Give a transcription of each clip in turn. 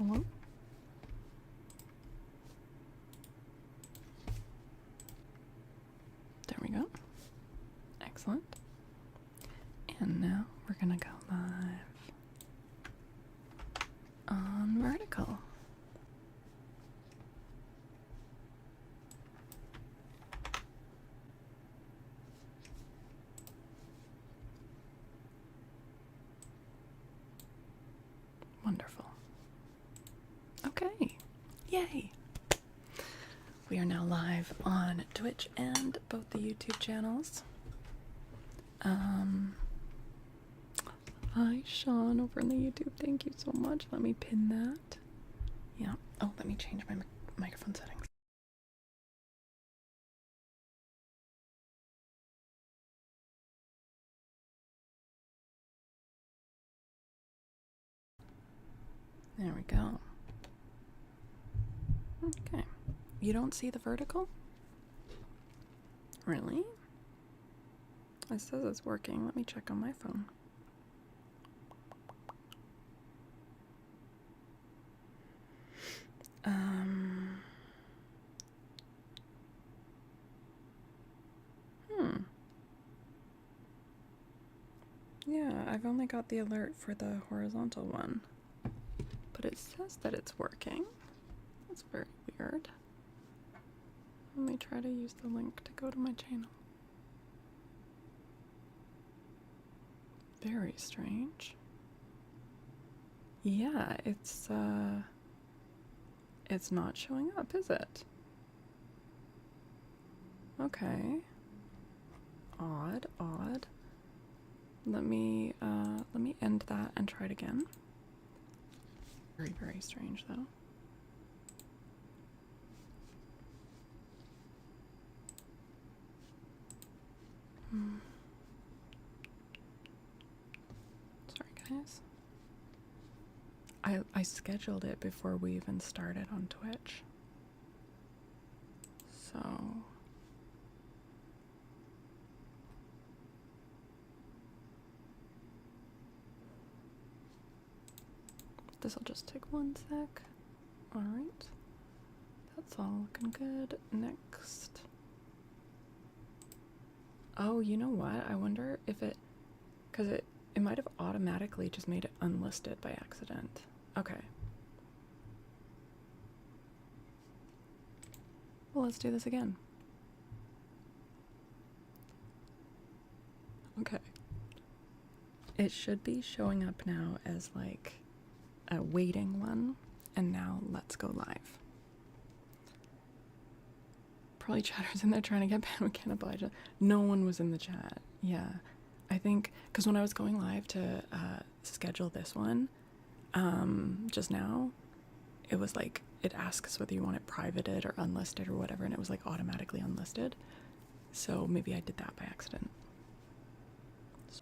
Hello? There we go. Excellent. And now we're gonna go live on vertical. Wonderful. Okay. Yay. We are now live on Twitch and both the YouTube channels. Hi Sean over in the YouTube. Thank you so much. Let me pin that. Yeah. Oh, let me change my microphone settings. There we go. Okay. You don't see the vertical? Really? It says it's working. Let me check on my phone. Yeah, I've only got the alert for the horizontal one. But it says that it's working. That's very weird. Let me try to use the link to go to my channel. Very strange. Yeah, it's not showing up, is it? Okay. Odd, odd. Let me end that and try it again. Very, very strange though. Sorry guys. I scheduled it before we even started on Twitch. So this'll just take 1 sec. Alright. That's all looking good. Next. Oh, you know what? I wonder if it, because it might have automatically just made it unlisted by accident. Okay. Well, let's do this again. Okay. It should be showing up now as like a waiting one, and now let's go live. Probably chatters in there trying to get bandwidth cannibalized. No one was in the chat. Yeah. I think because when I was going live to schedule this one just now, it was like it asks whether you want it privated or unlisted or whatever, and it was like automatically unlisted. So maybe I did that by accident. So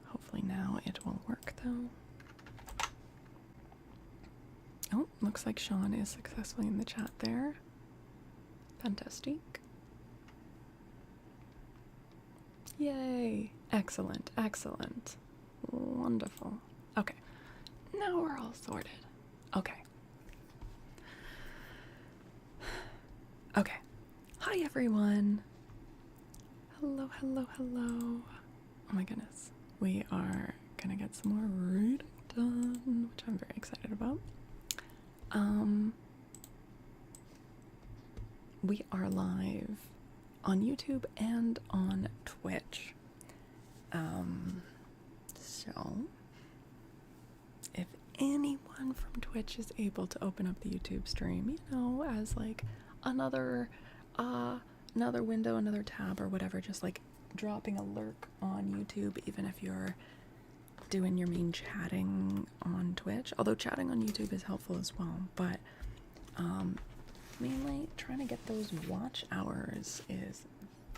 hopefully now it will work though. Oh, looks like Sean is successfully in the chat there. Fantastic. Yay! Excellent, excellent. Wonderful. Okay, now we're all sorted. Okay. Okay. Hi everyone. Hello, hello, hello. Oh my goodness. We are gonna get some more reading done, which I'm very excited about. We are live on YouTube and on Twitch. So if anyone from Twitch is able to open up the YouTube stream, you know, as like another window, another tab or whatever, just like dropping a lurk on YouTube, even if you're doing your main chatting on Twitch, although chatting on YouTube is helpful as well, but mainly trying to get those watch hours is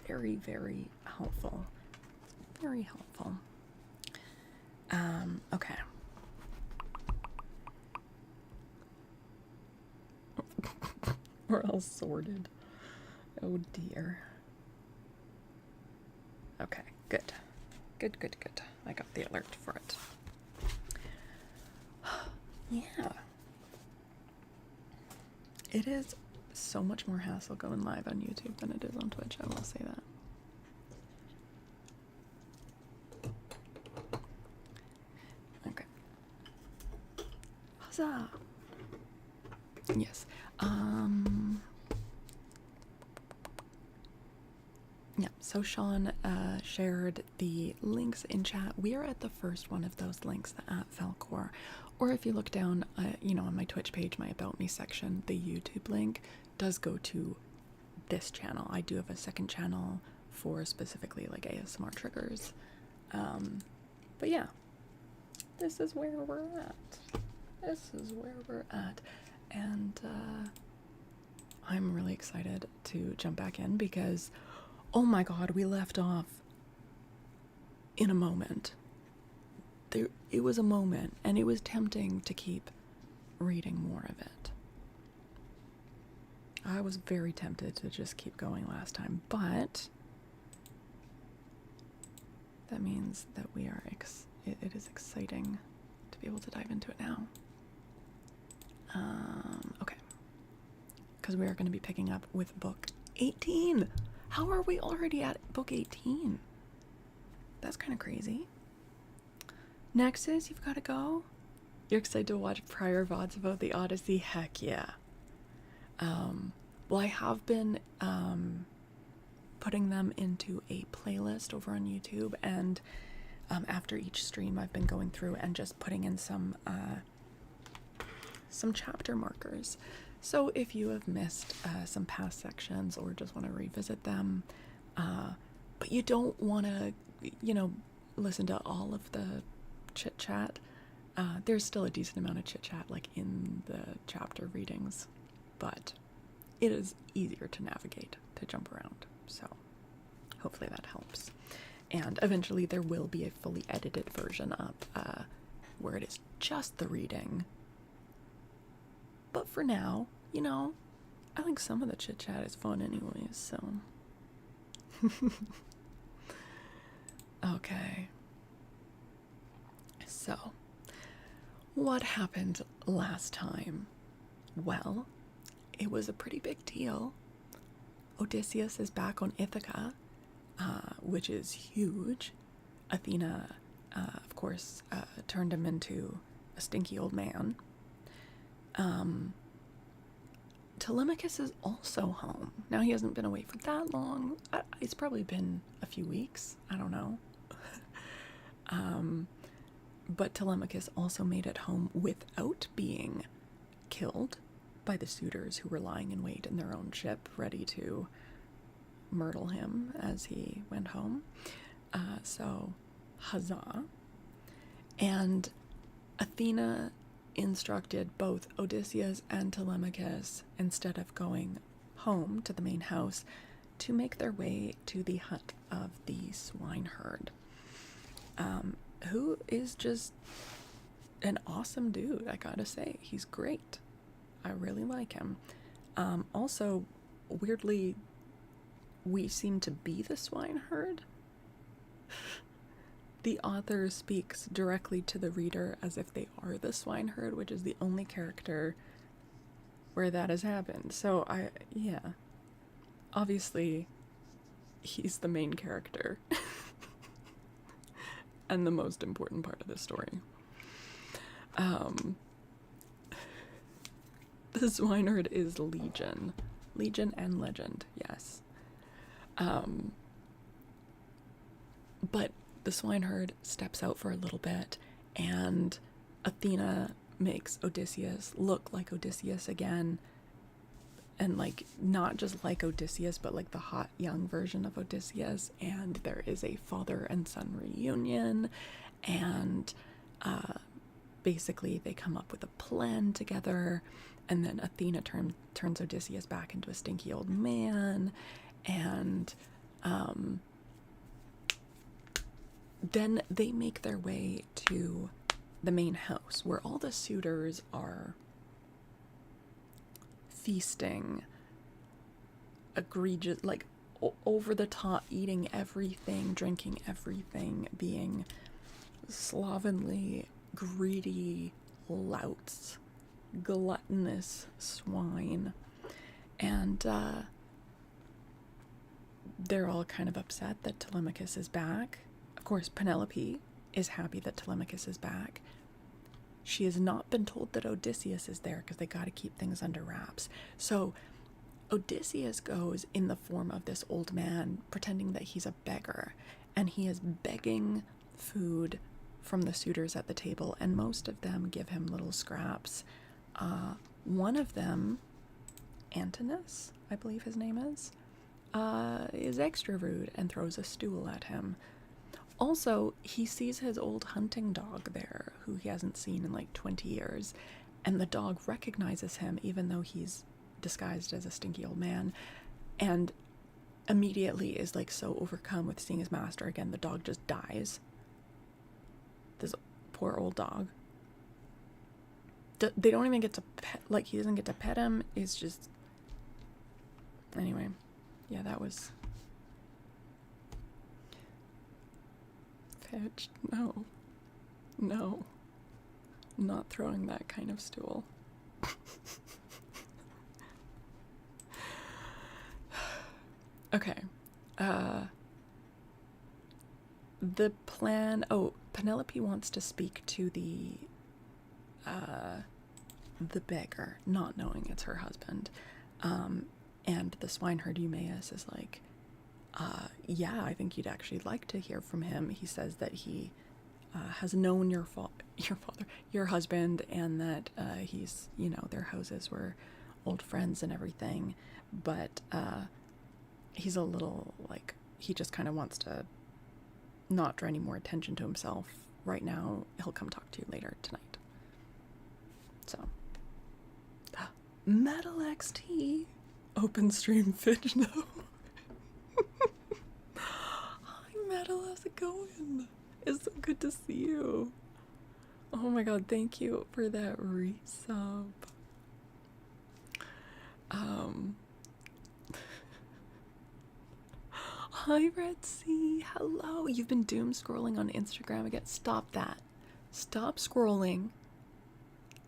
very, very helpful. Very helpful. Okay. We're all sorted. Oh dear. Okay, good. Good, good, good. I got the alert for it. yeah. It is so much more hassle going live on YouTube than it is on Twitch, I will say that. Okay. Huzzah! Yes. Yeah, so Sean shared the links in chat. We are at the first one of those links, the @Faolkor. Or if you look down, on my Twitch page, my About Me section, the YouTube link does go to this channel. I do have a second channel for specifically like ASMR triggers. But yeah, this is where we're at. This is where we're at. And I'm really excited to jump back in because, oh my god, we left off in a moment. It was a moment, and it was tempting to keep reading more of it. I was very tempted to just keep going last time, but that means that we are it is exciting to be able to dive into it now. Okay. Because we are going to be picking up with book 18. How are we already at book 18? That's kind of crazy. Next is You've Gotta Go. You're excited to watch prior VODs about the Odyssey? Heck yeah. Well, I have been putting them into a playlist over on YouTube, and after each stream I've been going through and just putting in some chapter markers. So if you have missed some past sections or just want to revisit them, but you don't want to, listen to all of the chit-chat, there's still a decent amount of chit-chat like in the chapter readings, but it is easier to navigate, to jump around, so hopefully that helps. And eventually there will be a fully edited version up where it is just the reading. But for now, I think some of the chit-chat is fun anyways, so. Okay. So, what happened last time? Well, it was a pretty big deal. Odysseus is back on Ithaca, which is huge. Athena, of course, turned him into a stinky old man. Telemachus is also home. Now, he hasn't been away for that long. It's probably been a few weeks. I don't know. But Telemachus also made it home without being killed by the suitors who were lying in wait in their own ship, ready to myrtle him as he went home. So, huzzah. And Athena instructed both Odysseus and Telemachus, instead of going home to the main house, to make their way to the hut of the swineherd, who is just an awesome dude, I gotta say. He's great. I really like him. Also, weirdly, we seem to be the swineherd. The author speaks directly to the reader as if they are the swineherd, which is the only character where that has happened. So yeah. Obviously, he's the main character. And the most important part of the story. The swineherd is Legion. Legion and Legend, yes. But the swineherd steps out for a little bit, and Athena makes Odysseus look like Odysseus again, and like not just like Odysseus, but like the hot young version of Odysseus. And there is a father and son reunion, and basically they come up with a plan together, and then Athena turns Odysseus back into a stinky old man, and then they make their way to the main house where all the suitors are feasting, egregious, like over the top, eating everything, drinking everything, being slovenly, greedy, louts, gluttonous swine. And they're all kind of upset that Telemachus is back. Of course, Penelope is happy that Telemachus is back. She has not been told that Odysseus is there because they got to keep things under wraps. So Odysseus goes in the form of this old man, pretending that he's a beggar, and he is begging food from the suitors at the table, and most of them give him little scraps. One of them, Antinous, I believe his name is extra rude and throws a stool at him. Also, he sees his old hunting dog there, who he hasn't seen in like 20 years, and the dog recognizes him even though he's disguised as a stinky old man, and immediately is like so overcome with seeing his master again, the dog just dies. This poor old dog. They don't even get to pet, like he doesn't get to pet him. It's just, anyway, yeah, that was fetched. No, not throwing that kind of stool. Okay, the plan, Penelope wants to speak to the beggar, not knowing it's her husband, and the swineherd Eumaeus is like, yeah, I think you'd actually like to hear from him. He says that he has known your husband, and that he's, their houses were old friends and everything, but he's a little, like, he just kind of wants to not draw any more attention to himself right now. He'll come talk to you later tonight. So, Metal XT, open stream Fidgno. Hi Metal, how's it going? It's so good to see you. Oh my god, thank you for that resub. Hi Red Sea, hello. You've been doom scrolling on Instagram again. Stop that. Stop scrolling.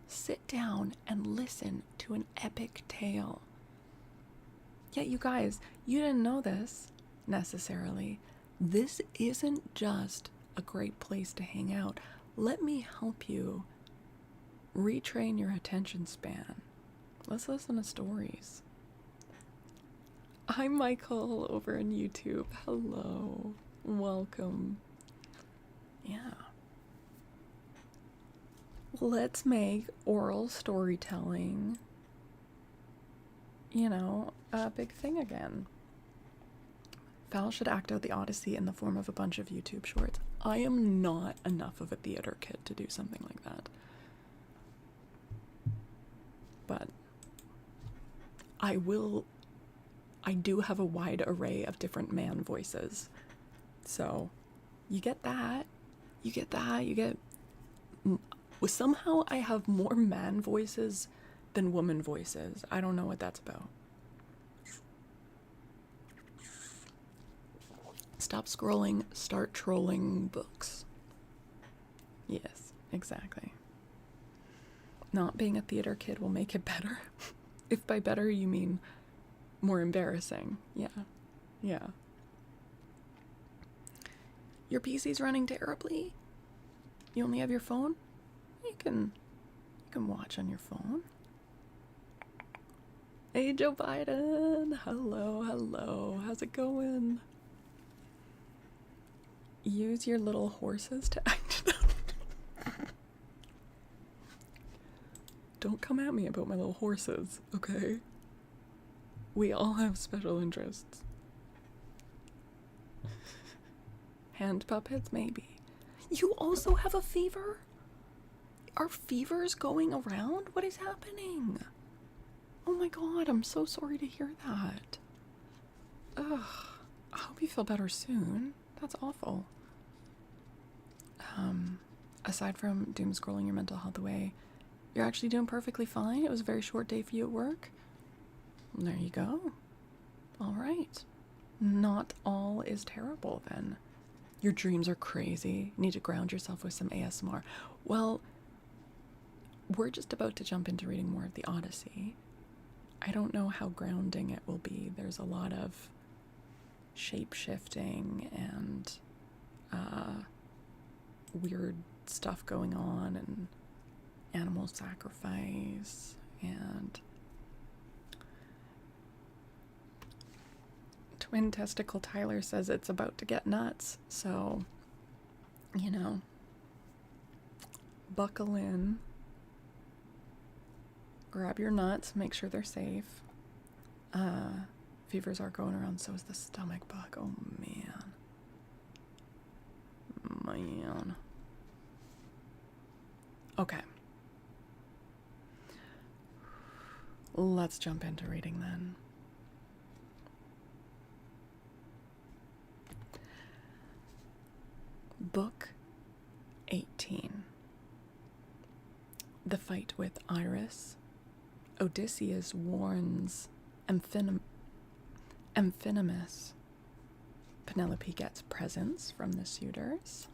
Sit down and listen to an epic tale. Yeah, you guys, you didn't know this necessarily. This isn't just a great place to hang out. Let me help you retrain your attention span. Let's listen to stories. I'm Michael over on YouTube. Hello. Welcome. Yeah. Let's make oral storytelling, a big thing again. Val should act out the Odyssey in the form of a bunch of YouTube shorts. I am not enough of a theater kid to do something like that. But I do have a wide array of different man voices. So you get that. Somehow I have more man voices than woman voices. I don't know what that's about. Stop scrolling, start trolling books. Yes, exactly. Not being a theater kid will make it better. If by better you mean more embarrassing. Yeah. Your PC's running terribly? You only have your phone? You can watch on your phone. Hey Joe Biden, hello, how's it going? Use your little horses to act it out. Don't come at me about my little horses, okay? We all have special interests. Hand puppets, maybe. You also have a fever? Are fevers going around? What is happening? Oh my god, I'm so sorry to hear that. Ugh. I hope you feel better soon. That's awful. Aside from doom scrolling your mental health away, you're actually doing perfectly fine. It was a very short day for you at work. There you go. All right. Not all is terrible then. Your dreams are crazy. You need to ground yourself with some ASMR. Well, we're just about to jump into reading more of the Odyssey. I don't know how grounding it will be. There's a lot of shape-shifting and weird stuff going on, and animal sacrifice, and Twin Testicle Tyler says it's about to get nuts, so, you know, buckle in, grab your nuts, make sure they're safe. Fevers are going around, so is the stomach bug. Oh, man. Okay. Let's jump into reading then. Book 18. The fight with Iris. Odysseus warns Amphinomus. Penelope gets presents from the suitors.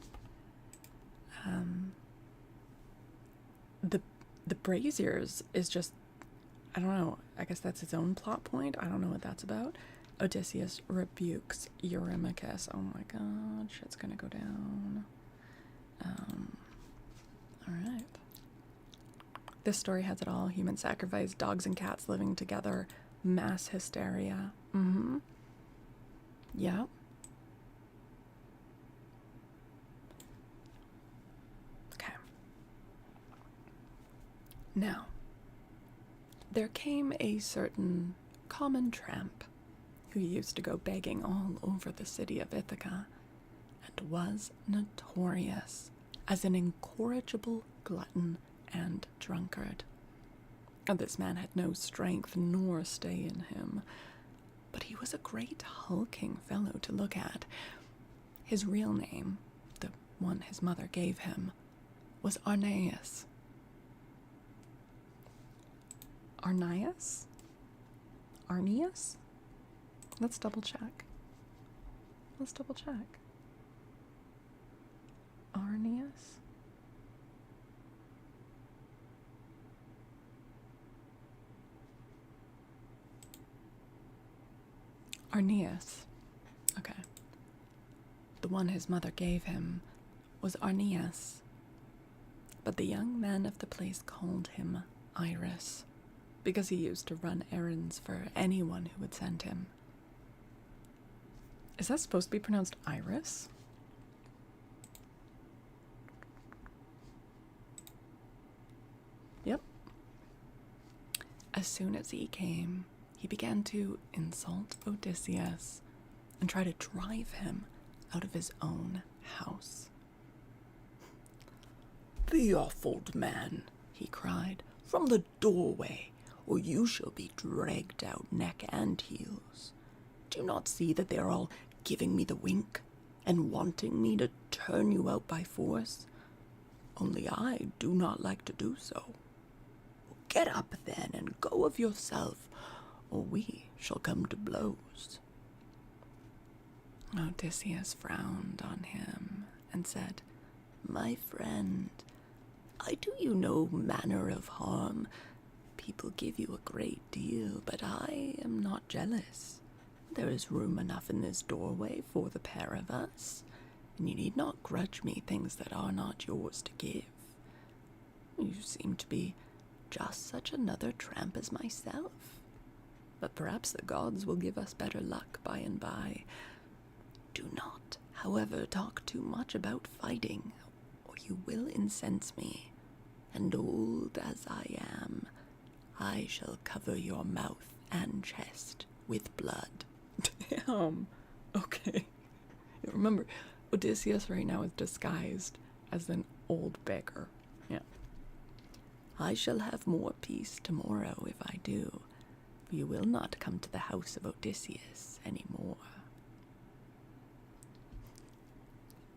The braziers is just, I don't know, I guess that's its own plot point. I don't know what that's about. Odysseus rebukes Eurymachus. Oh my god, shit's gonna go down. Alright. This story has it all. Human sacrifice, dogs and cats living together, mass hysteria. Yeah. Okay. Now, there came a certain common tramp who used to go begging all over the city of Ithaca and was notorious as an incorrigible glutton and drunkard. And this man had no strength nor stay in him, but he was a great hulking fellow to look at. His real name, the one his mother gave him, was Arneus. Arneus? Arneus? Let's double check. Arneus? Arneus. Okay. The one his mother gave him was Arneus, but the young men of the place called him Iris, because he used to run errands for anyone who would send him. Is that supposed to be pronounced Iris? Yep. As soon as he came, he began to insult Odysseus and try to drive him out of his own house. "Be off, old man," he cried, "from the doorway, or you shall be dragged out neck and heels. Do you not see that they are all giving me the wink and wanting me to turn you out by force? Only I do not like to do so. Get up then and go of yourself, or we shall come to blows." Odysseus frowned on him and said, "My friend, I do you no manner of harm. People give you a great deal, but I am not jealous. There is room enough in this doorway for the pair of us, and you need not grudge me things that are not yours to give. You seem to be just such another tramp as myself, but perhaps the gods will give us better luck by and by. Do not, however, talk too much about fighting, or you will incense me, and old as I am, I shall cover your mouth and chest with blood." Damn. Okay. Remember, Odysseus right now is disguised as an old beggar. Yeah. "I shall have more peace tomorrow if I do, for you will not come to the house of Odysseus any more."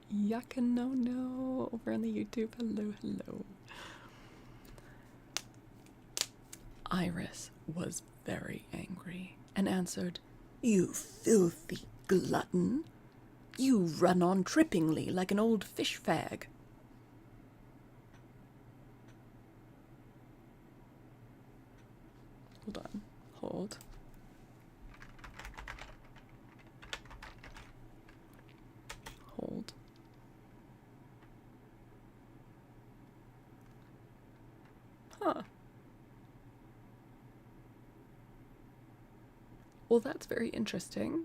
Yucca no over on the YouTube. Hello. Iris was very angry and answered, "You filthy glutton! You run on trippingly like an old fish fag." hold. Hold. Huh. Well, that's very interesting.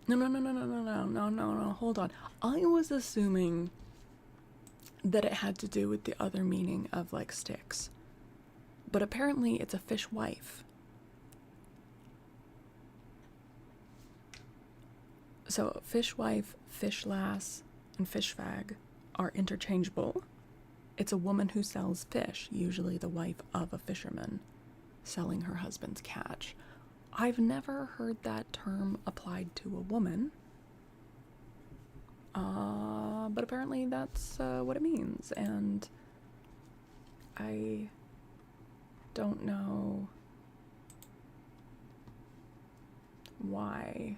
No, hold on. I was assuming that it had to do with the other meaning of, like, sticks. But apparently it's a fishwife. So fishwife, fishlass, and fishfag are interchangeable. It's a woman who sells fish, usually the wife of a fisherman, selling her husband's catch. I've never heard that term applied to a woman. But apparently that's what it means, and I don't know why.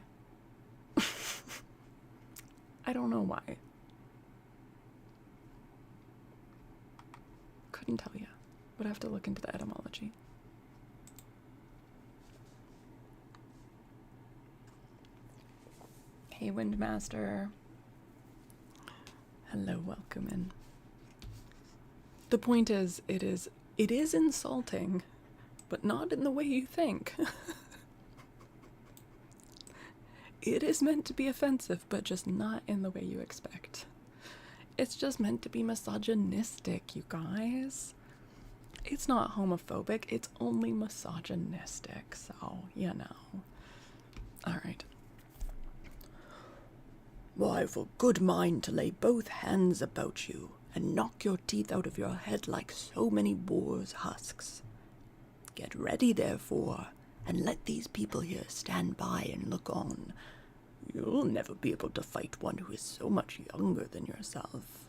I don't know why. Couldn't tell you. Would have to look into the etymology. Hey, Windmaster. Hello, welcome in. The point is, it is insulting, but not in the way you think. It is meant to be offensive, but just not in the way you expect. It's just meant to be misogynistic, you guys. It's not homophobic, it's only misogynistic, so, you know. Alright. Why, I've a good mind to lay both hands about you and knock your teeth out of your head like so many boars' husks. Get ready, therefore, and let these people here stand by and look on. You'll never be able to fight one who is so much younger than yourself.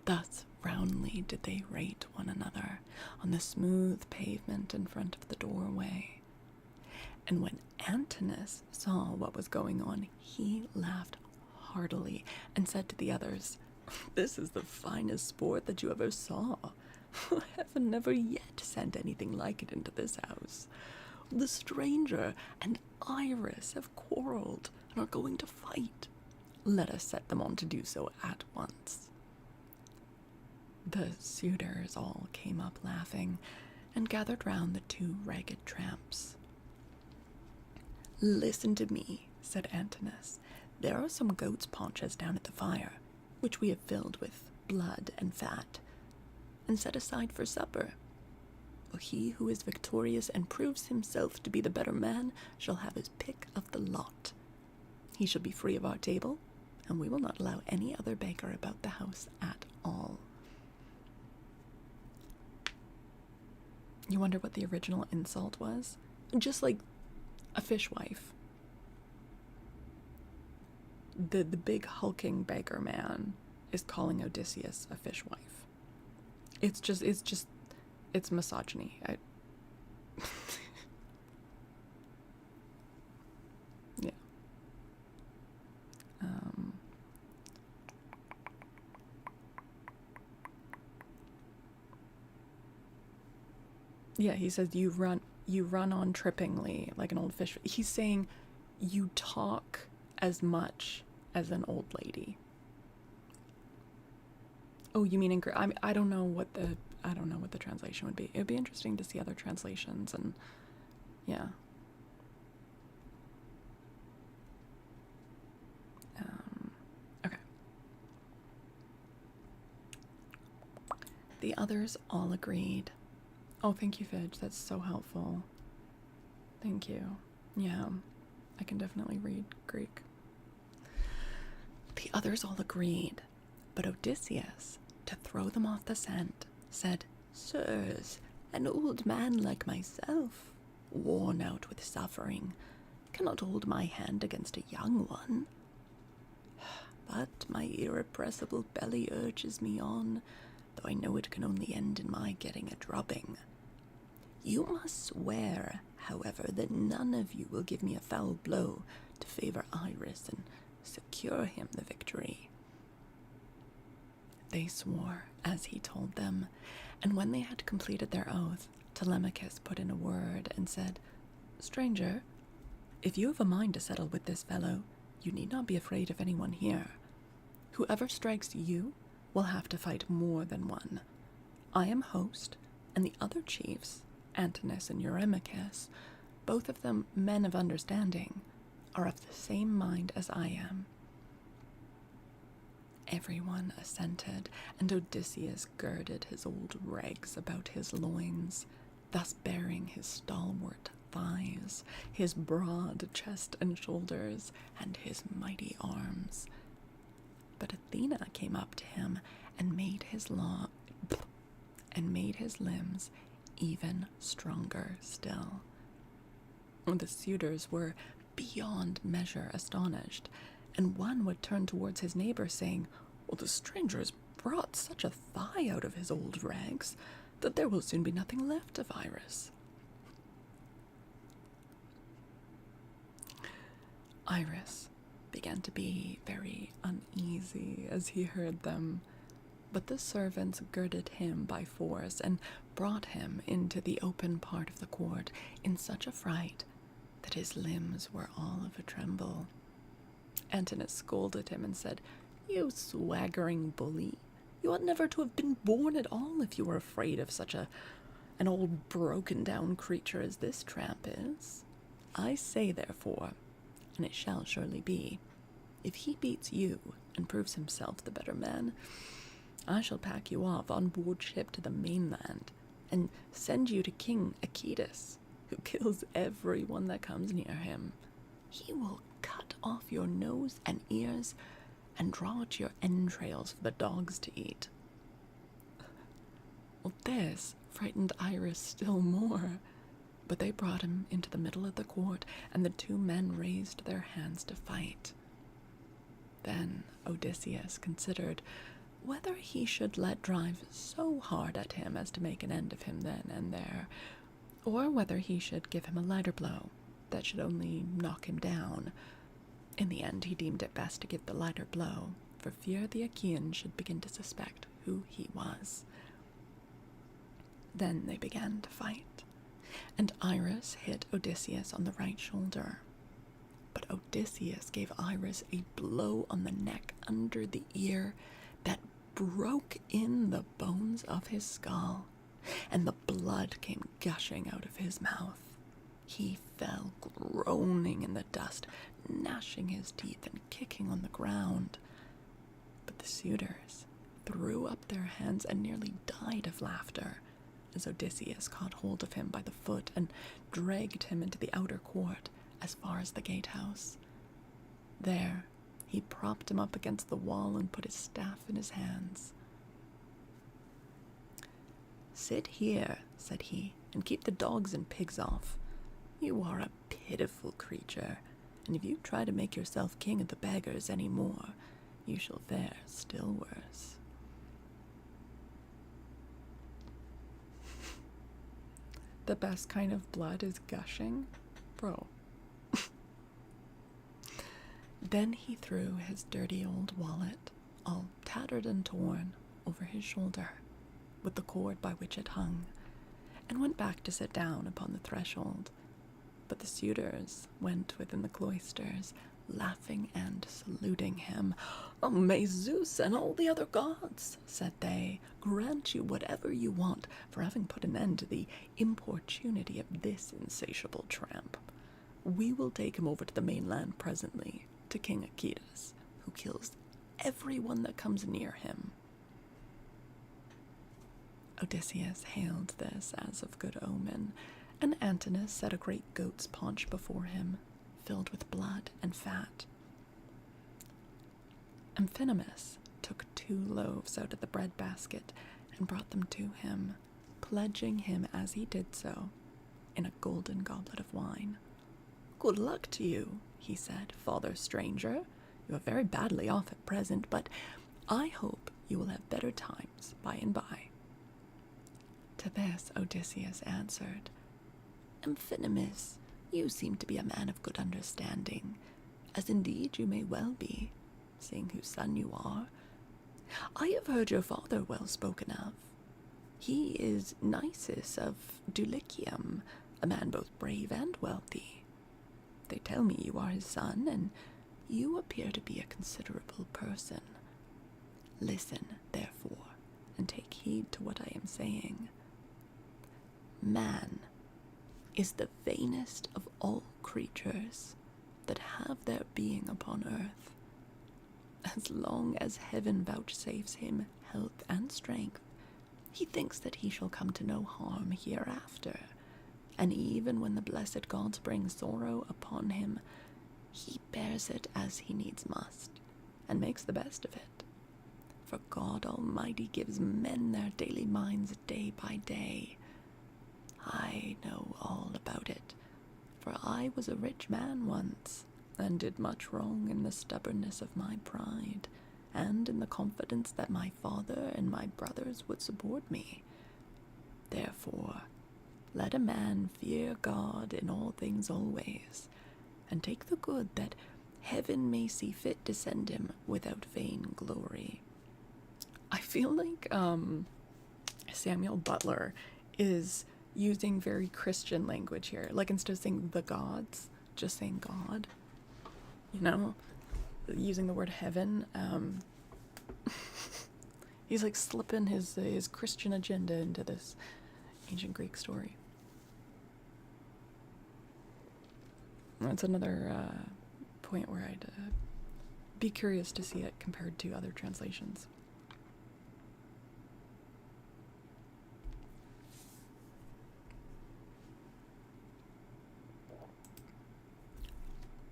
Thus roundly did they rate one another on the smooth pavement in front of the doorway. And when Antinous saw what was going on, he laughed heartily and said to the others, "This is the finest sport that you ever saw. Heaven never yet sent anything like it into this house. The stranger and Iris have quarreled and are going to fight. Let us set them on to do so at once." The suitors all came up laughing and gathered round the two ragged tramps. "Listen to me," said Antinous. "There are some goat's paunches down at the fire, which we have filled with blood and fat, and set aside for supper. Well, he who is victorious and proves himself to be the better man shall have his pick of the lot. He shall be free of our table, and we will not allow any other beggar about the house at all." You wonder what the original insult was? Just like a fishwife. The big hulking beggar man is calling Odysseus a fishwife. It's misogyny. Yeah. Yeah, he says you run on trippingly like an old fish. He's saying you talk as much as an old lady. Oh, you mean I don't know what the translation would be. It would be interesting to see other translations, and yeah. Okay. The others all agreed. Oh, thank you, Fidge. That's so helpful. Thank you. Yeah, I can definitely read Greek. The others all agreed, but Odysseus, to throw them off the scent, said, "Sirs, an old man like myself, worn out with suffering, cannot hold my hand against a young one. But my irrepressible belly urges me on, though I know it can only end in my getting a drubbing. You must swear, however, that none of you will give me a foul blow to favor Iris and secure him the victory." They swore as he told them, and when they had completed their oath, Telemachus put in a word and said, "Stranger, if you have a mind to settle with this fellow, you need not be afraid of anyone here. Whoever strikes you will have to fight more than one. I am host, and the other chiefs, Antinous and Eurymachus, both of them men of understanding, are of the same mind as I am." Everyone assented, and Odysseus girded his old rags about his loins, thus baring his stalwart thighs, his broad chest and shoulders, and his mighty arms. But Athena came up to him and made his limbs even stronger still. The suitors were beyond measure astonished, and one would turn towards his neighbor, saying, "Well, the stranger has brought such a thigh out of his old rags that there will soon be nothing left of Iris." Iris began to be very uneasy as he heard them, but the servants girded him by force and brought him into the open part of the court in such a fright that his limbs were all of a tremble. Antinous scolded him and said, "You swaggering bully, you ought never to have been born at all if you were afraid of such an old broken-down creature as this tramp is. I say, therefore, and it shall surely be, if he beats you and proves himself the better man, I shall pack you off on board ship to the mainland and send you to King Aeacus, who kills everyone that comes near him. He will cut off your nose and ears and draw out your entrails for the dogs to eat." Well, this frightened Iris still more, but they brought him into the middle of the court, and the two men raised their hands to fight. Then Odysseus considered whether he should let drive so hard at him as to make an end of him then and there, or whether he should give him a lighter blow that should only knock him down. In the end, he deemed it best to give the lighter blow, for fear the Achaeans should begin to suspect who he was. Then they began to fight, and Iris hit Odysseus on the right shoulder. But Odysseus gave Iris a blow on the neck under the ear that broke in the bones of his skull, and the blood came gushing out of his mouth. He fell groaning in the dust, gnashing his teeth and kicking on the ground. But the suitors threw up their hands and nearly died of laughter as Odysseus caught hold of him by the foot and dragged him into the outer court as far as the gatehouse. There, he propped him up against the wall and put his staff in his hands. "Sit here," said he, "and keep the dogs and pigs off. You are a pitiful creature, and if you try to make yourself king of the beggars any more, you shall fare still worse." The best kind of blood is gushing? Bro. Then he threw his dirty old wallet, all tattered and torn, over his shoulder, with the cord by which it hung, and went back to sit down upon the threshold. But the suitors went within the cloisters, laughing and saluting him. "Oh, may Zeus and all the other gods," said they, "grant you whatever you want for having put an end to the importunity of this insatiable tramp. We will take him over to the mainland presently, to King Aeacus, who kills everyone that comes near him." Odysseus hailed this as of good omen, and Antinous set a great goat's paunch before him, filled with blood and fat. Amphinomus took 2 loaves out of the bread basket and brought them to him, pledging him as he did so in a golden goblet of wine. "Good luck to you," he said, "father stranger. You are very badly off at present, but I hope you will have better times by and by." To this Odysseus answered, "Amphinomus, you seem to be a man of good understanding, as indeed you may well be, seeing whose son you are. I have heard your father well spoken of. He is Nisus of Dulichium, a man both brave and wealthy. They tell me you are his son, and you appear to be a considerable person. Listen, therefore, and take heed to what I am saying. Man is the vainest of all creatures that have their being upon earth. As long as heaven vouchsafes him health and strength, he thinks that he shall come to no harm hereafter, and even when the blessed gods bring sorrow upon him, he bears it as he needs must, and makes the best of it. For God Almighty gives men their daily minds day by day. I know all about it, for I was a rich man once, and did much wrong in the stubbornness of my pride, and in the confidence that my father and my brothers would support me. Therefore, let a man fear God in all things always, and take the good that heaven may see fit to send him without vain glory. I feel like Samuel Butler is using very Christian language here. Like, instead of saying the gods, just saying God. You know? Using the word heaven. He's like slipping his Christian agenda into this ancient Greek story. That's another point where I'd be curious to see it compared to other translations.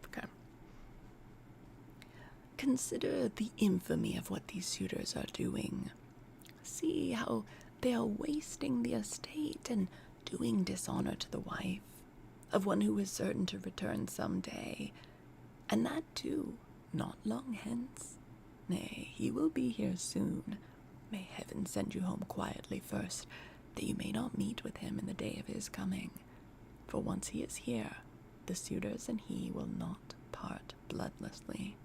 Okay. Consider the infamy of what these suitors are doing. See how they are wasting the estate and doing dishonor to the wife of one who is certain to return some day, and that too not long hence. Nay, he will be here soon. May heaven send you home quietly first, that you may not meet with him in the day of his coming. For once he is here, the suitors and he will not part bloodlessly.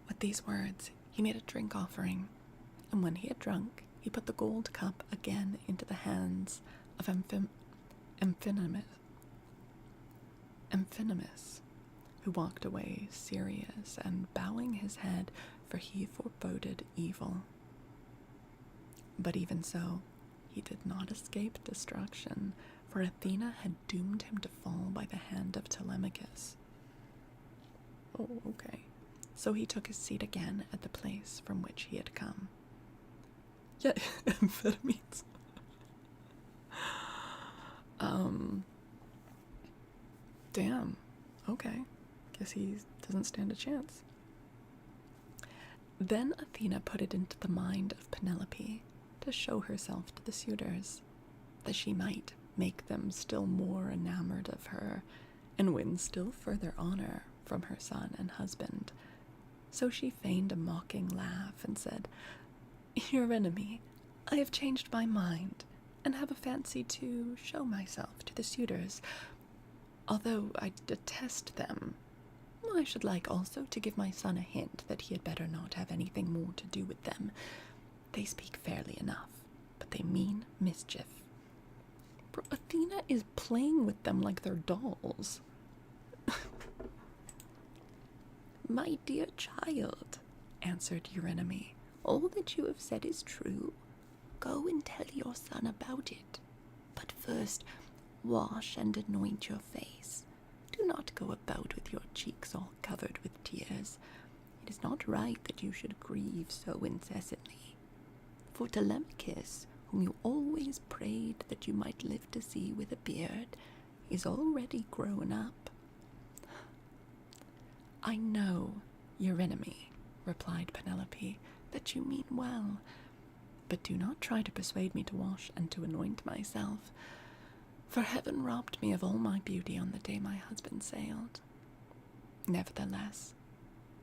With these words, he made a drink offering, and when he had drunk, he put the gold cup again into the hands of Amphinomus, who walked away serious and bowing his head, for he foreboded evil. But even so, he did not escape destruction, for Athena had doomed him to fall by the hand of Telemachus. Oh, okay. So he took his seat again at the place from which he had come. Yeah, amphetamines. Damn. Okay. Guess he doesn't stand a chance. Then Athena put it into the mind of Penelope to show herself to the suitors, that she might make them still more enamored of her, and win still further honor from her son and husband. So she feigned a mocking laugh and said, "Your enemy, I have changed my mind, and have a fancy to show myself to the suitors. Although I detest them, I should like also to give my son a hint that he had better not have anything more to do with them. They speak fairly enough, but they mean mischief." Bro, Athena is playing with them like they're dolls. "My dear child," answered Eurynome, "all that you have said is true. Go and tell your son about it. But first, wash and anoint your face. Do not go about with your cheeks all covered with tears. It is not right that you should grieve so incessantly. For Telemachus, whom you always prayed that you might live to see with a beard, is already grown up." "I know, Eurynome," replied Penelope, "that you mean well, but do not try to persuade me to wash and to anoint myself, for heaven robbed me of all my beauty on the day my husband sailed. Nevertheless,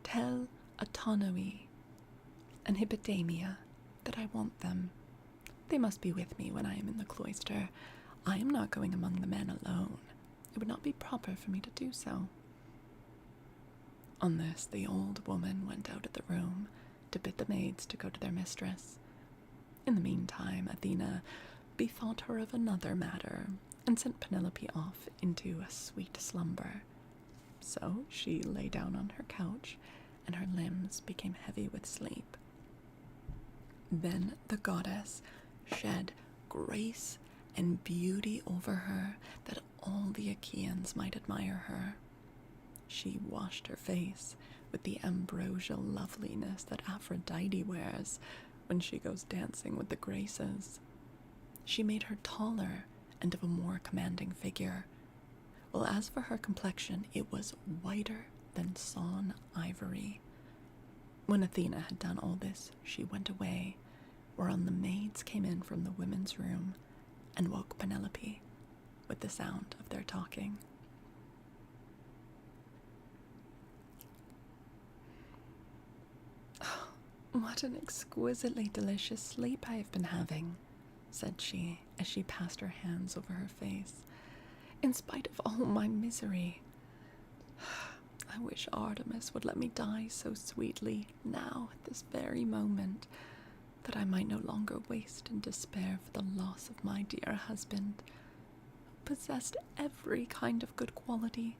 tell Autonoe and Hippodamia that I want them. They must be with me when I am in the cloister. I am not going among the men alone. It would not be proper for me to do so." On this, the old woman went out of the room to bid the maids to go to their mistress, In the meantime, Athena bethought her of another matter and sent Penelope off into a sweet slumber. So she lay down on her couch, and her limbs became heavy with sleep. Then the goddess shed grace and beauty over her that all the Achaeans might admire her. She washed her face with the ambrosial loveliness that Aphrodite wears when she goes dancing with the Graces. She made her taller and of a more commanding figure, while as for her complexion, it was whiter than sawn ivory. When Athena had done all this, she went away, whereon the maids came in from the women's room and woke Penelope with the sound of their talking. "Oh, what an exquisitely delicious sleep I have been having," said she, as she passed her hands over her face. "In spite of all my misery, I wish Artemis would let me die so sweetly now at this very moment, that I might no longer waste in despair for the loss of my dear husband, who possessed every kind of good quality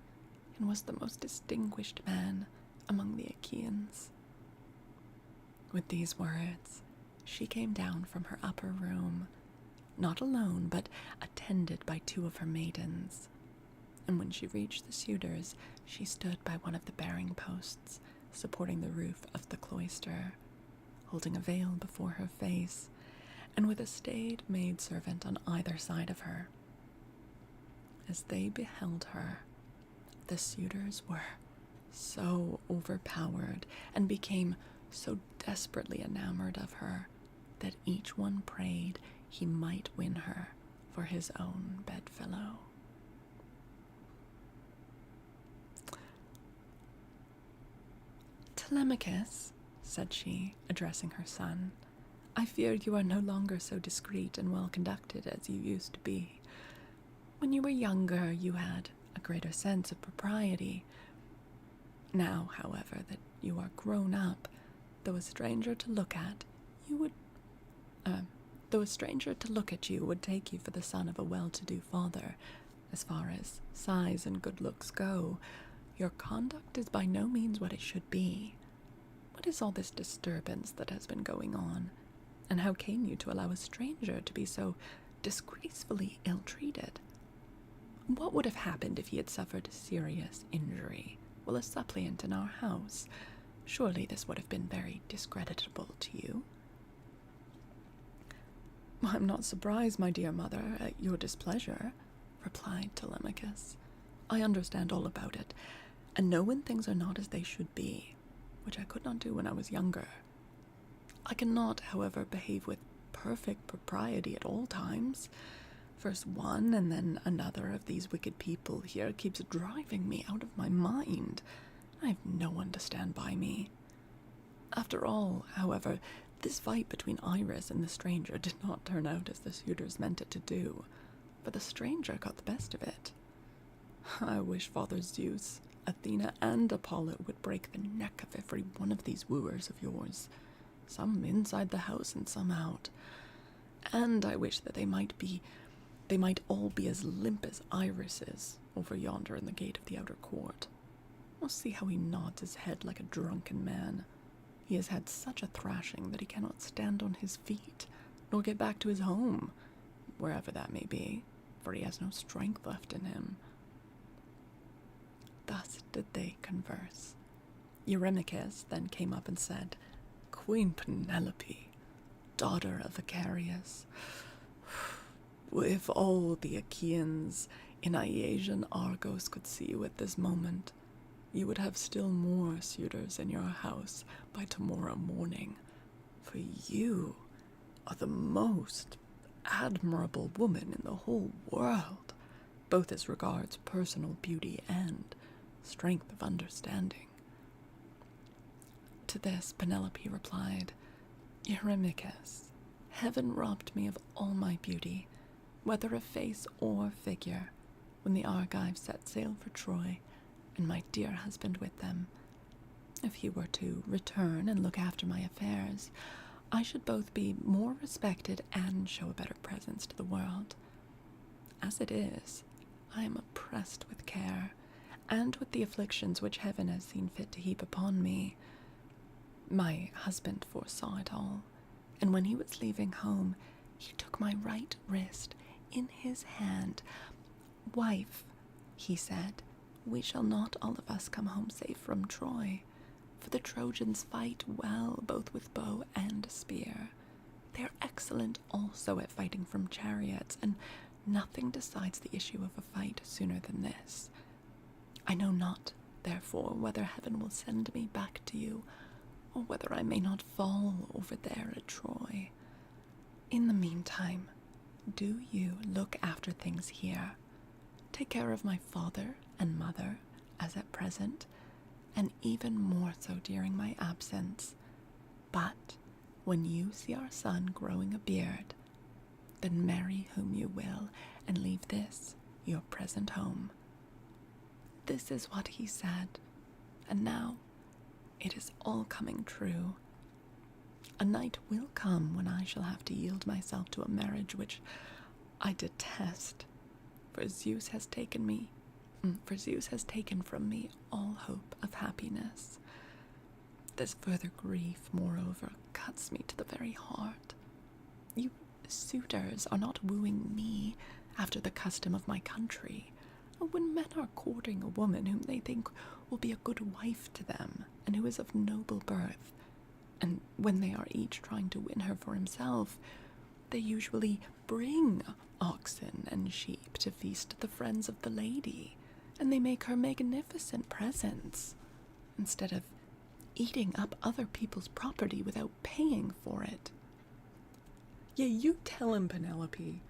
and was the most distinguished man among the Achaeans." With these words, she came down from her upper room, not alone, but attended by 2 of her maidens. And when she reached the suitors, she stood by one of the bearing posts, supporting the roof of the cloister, holding a veil before her face, and with a staid maidservant on either side of her. As they beheld her, the suitors were so overpowered and became so desperately enamored of her that each one prayed he might win her for his own bedfellow. "Telemachus," said she, addressing her son, "I fear you are no longer so discreet and well-conducted as you used to be. When you were younger, you had a greater sense of propriety. Now, however, that you are grown up, though a stranger to look at you would take you for the son of a well-to-do father. As far as size and good looks go, your conduct is by no means what it should be. What is all this disturbance that has been going on, and how came you to allow a stranger to be so disgracefully ill-treated? What would have happened if he had suffered serious injury while a suppliant in our house? Surely this would have been very discreditable to you." "I'm not surprised, my dear mother, at your displeasure," replied Telemachus. "I understand all about it, and know when things are not as they should be, which I could not do when I was younger. I cannot, however, behave with perfect propriety at all times. First one and then another of these wicked people here keeps driving me out of my mind. I have no one to stand by me. After all, however, this fight between Iris and the stranger did not turn out as the suitors meant it to do, for the stranger got the best of it. I wish Father Zeus, Athena, and Apollo would break the neck of every one of these wooers of yours, some inside the house and some out. And I wish that they might all be as limp as Iris is over yonder in the gate of the outer court. We'll see how he nods his head like a drunken man. He has had such a thrashing that he cannot stand on his feet, nor get back to his home, wherever that may be, for he has no strength left in him." Thus did they converse. Eurymachus then came up and said, "Queen Penelope, daughter of Icarius, if all the Achaeans in Iasian Argos could see you at this moment, you would have still more suitors in your house by tomorrow morning, for you are the most admirable woman in the whole world, both as regards personal beauty and strength of understanding." To this Penelope replied, "Eurymachus, heaven robbed me of all my beauty, whether of face or figure, when the Argives set sail for Troy, and my dear husband with them. If he were to return and look after my affairs, I should both be more respected and show a better presence to the world. As it is, I am oppressed with care, and with the afflictions which heaven has seen fit to heap upon me. My husband foresaw it all, and when he was leaving home, he took my right wrist in his hand. "Wife," he said, "we shall not all of us come home safe from Troy, for the Trojans fight well both with bow and spear. They are excellent also at fighting from chariots, and nothing decides the issue of a fight sooner than this. I know not, therefore, whether heaven will send me back to you, or whether I may not fall over there at Troy. In the meantime, do you look after things here. Take care of my father and mother, as at present, and even more so during my absence. But when you see our son growing a beard, then marry whom you will, and leave this, your present home." This is what he said, and now it is all coming true. A night will come when I shall have to yield myself to a marriage which I detest, for Zeus has taken from me all hope of happiness. This further grief, moreover, cuts me to the very heart. You suitors are not wooing me after the custom of my country, when men are courting a woman whom they think will be a good wife to them, and who is of noble birth, and when they are each trying to win her for himself, they usually bring oxen and sheep to feast the friends of the lady, and they make her magnificent presents, instead of eating up other people's property without paying for it. Yeah, you tell him, Penelope.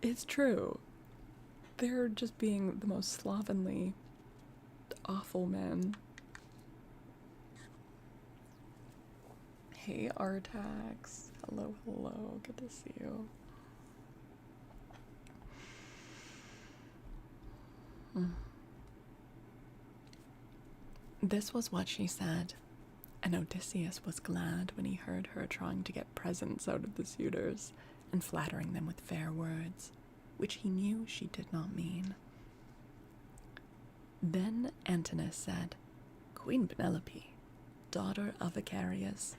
It's true. They're just being the most slovenly, awful men. Hey, Artax. Hello, hello. Good to see you. This was what she said, and Odysseus was glad when he heard her trying to get presents out of the suitors and flattering them with fair words, which he knew she did not mean. Then Antinous said, "Queen Penelope, daughter of Icarius,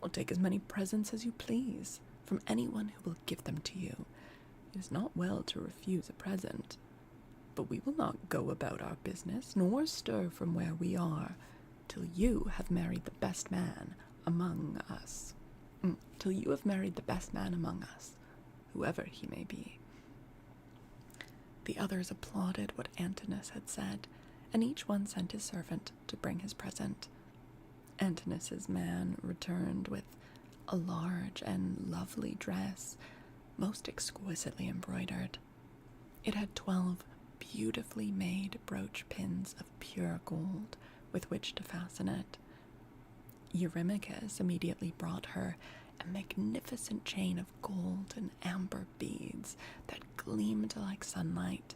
will take as many presents as you please from anyone who will give them to you. It is not well to refuse a present, but we will not go about our business nor stir from where we are till you have married the best man among us. Whoever he may be." The others applauded what Antinous had said, and each one sent his servant to bring his present. Antinous' man returned with a large and lovely dress, most exquisitely embroidered. It had 12 beautifully made brooch pins of pure gold with which to fasten it. Eurymachus immediately brought her a magnificent chain of gold and amber beads that gleamed like sunlight.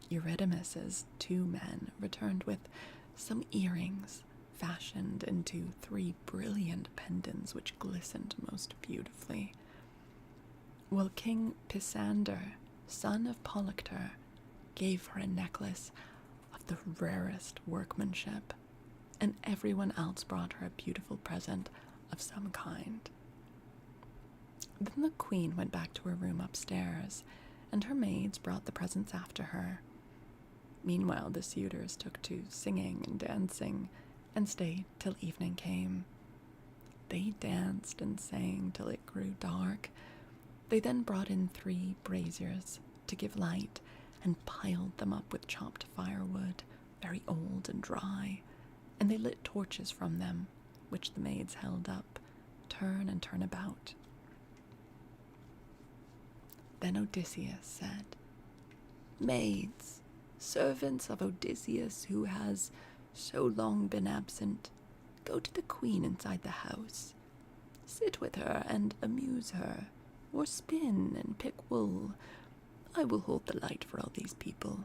Eurydimus's 2 men returned with some earrings fashioned into 3 brilliant pendants which glistened most beautifully, while King Pisander, son of Polyctor, gave her a necklace of the rarest workmanship, and everyone else brought her a beautiful present of some kind. Then the queen went back to her room upstairs, and her maids brought the presents after her. Meanwhile the suitors took to singing and dancing, and stayed till evening came. They danced and sang till it grew dark. They then brought in 3 braziers to give light, and piled them up with chopped firewood, very old and dry, and they lit torches from them, which the maids held up, turn and turn about. Then Odysseus said, "Maids, servants of Odysseus who has so long been absent, go to the queen inside the house. Sit with her and amuse her, or spin and pick wool. I will hold the light for all these people.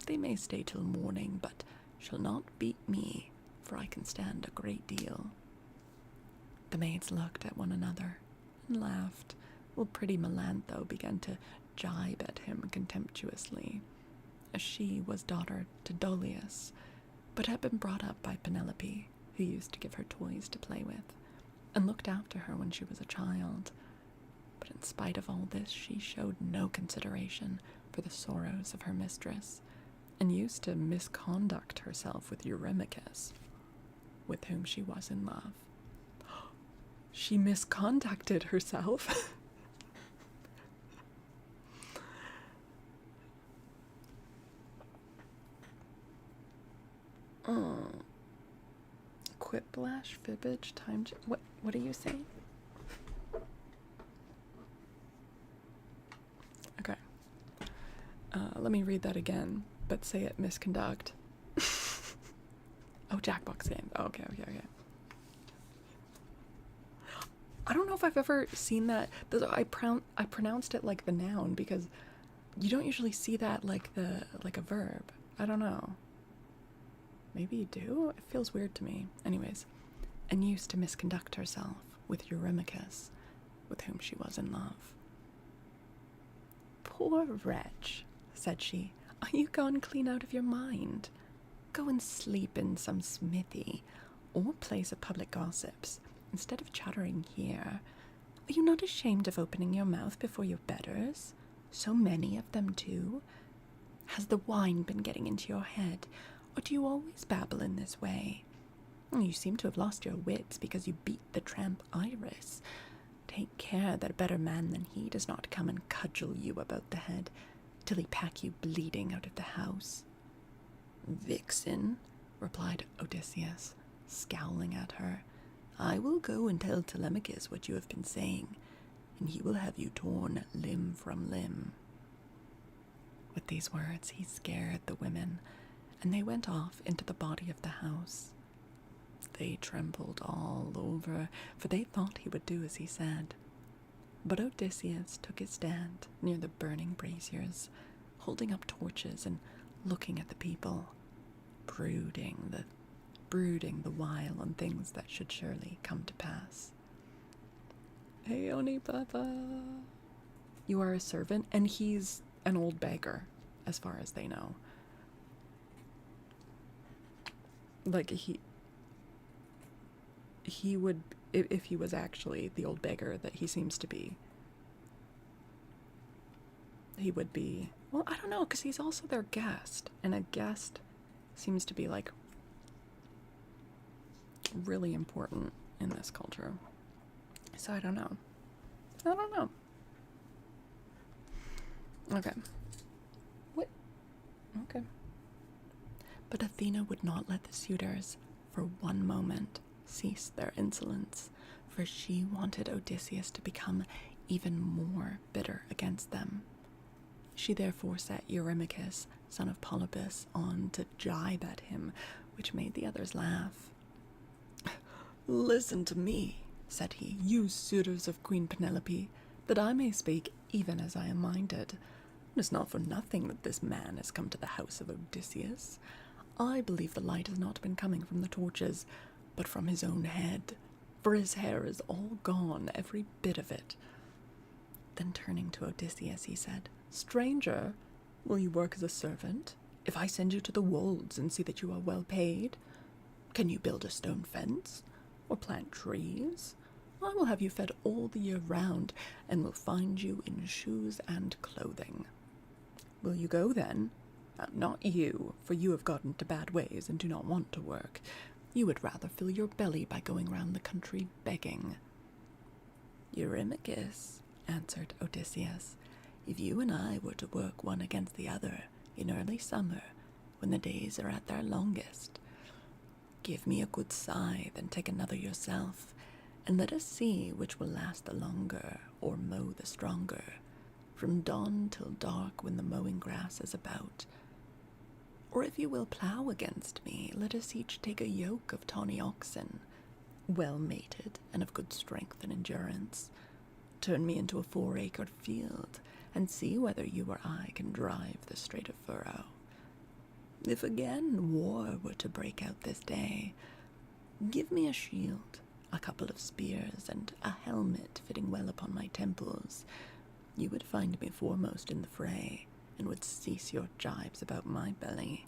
they may stay till morning, but shall not beat me, for I can stand a great deal. The maids looked at one another and laughed, while pretty Melantho began to jibe at him contemptuously, as she was daughter to Dolius, but had been brought up by Penelope, who used to give her toys to play with, and looked after her when she was a child. But in spite of all this, she showed no consideration for the sorrows of her mistress, and used to misconduct herself with Eurymachus, with whom she was in love. She misconducted herself? Quiplash, fibbage, what are you saying? Okay. Let me read that again, but say it misconduct. Oh, Jackbox game. Oh, okay. I don't know if I've ever seen that. I pronounced it like the noun because you don't usually see that like a verb. I don't know. Maybe you do? It feels weird to me. Anyways, and used to misconduct herself with Eurymachus, with whom she was in love. Poor wretch, said she, are you gone clean out of your mind? Go and sleep in some smithy, or place of public gossips, instead of chattering here. Are you not ashamed of opening your mouth before your betters? So many of them, too? Has the wine been getting into your head, or do you always babble in this way? You seem to have lost your wits because you beat the tramp Iris. Take care that a better man than he does not come and cudgel you about the head, till he pack you bleeding out of the house. Vixen, replied Odysseus, scowling at her, I will go and tell Telemachus what you have been saying, and he will have you torn limb from limb. With these words he scared the women, and they went off into the body of the house. They trembled all over, for they thought he would do as he said. But Odysseus took his stand near the burning braziers, holding up torches and looking at the people, brooding the while on things that should surely come to pass. Hey, Oni Papa. You are a servant, and he's an old beggar, as far as they know. Like, he would, if he was actually the old beggar that he seems to be, he would be, well, I don't know, because he's also their guest, and a guest seems to be, like, really important in this culture. So I don't know. Okay. What? Okay. But Athena would not let the suitors, for one moment, cease their insolence, for she wanted Odysseus to become even more bitter against them. She therefore set Eurymachus, son of Polybus, on to jibe at him, which made the others laugh. Listen to me, said he, you suitors of Queen Penelope, that I may speak even as I am minded. It is not for nothing that this man has come to the house of Odysseus. I believe the light has not been coming from the torches, but from his own head, for his hair is all gone, every bit of it. Then turning to Odysseus, he said, Stranger, will you work as a servant, if I send you to the wolds and see that you are well paid? Can you build a stone fence, or plant trees? I will have you fed all the year round, and will find you in shoes and clothing. Will you go, then? Not you, for you have got into bad ways and do not want to work. You would rather fill your belly by going round the country begging. Eurymachus, answered Odysseus, if you and I were to work one against the other in early summer, when the days are at their longest, give me a good scythe and take another yourself, and let us see which will last the longer or mow the stronger, from dawn till dark when the mowing grass is about. Or if you will plough against me, let us each take a yoke of tawny oxen, well mated and of good strength and endurance. Turn me into a 4-acre field, and see whether you or I can drive the straight of furrow. If again war were to break out this day, give me a shield, a couple of spears, and a helmet fitting well upon my temples. You would find me foremost in the fray, and would cease your jibes about my belly.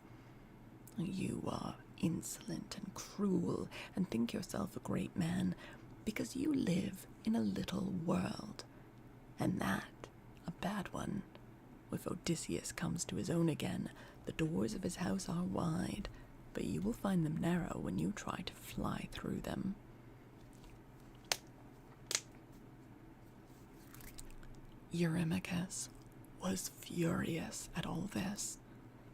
You are insolent and cruel, and think yourself a great man, because you live in a little world, and that a bad one. If Odysseus comes to his own again, the doors of his house are wide, but you will find them narrow when you try to fly through them. Eurymachus was furious at all this.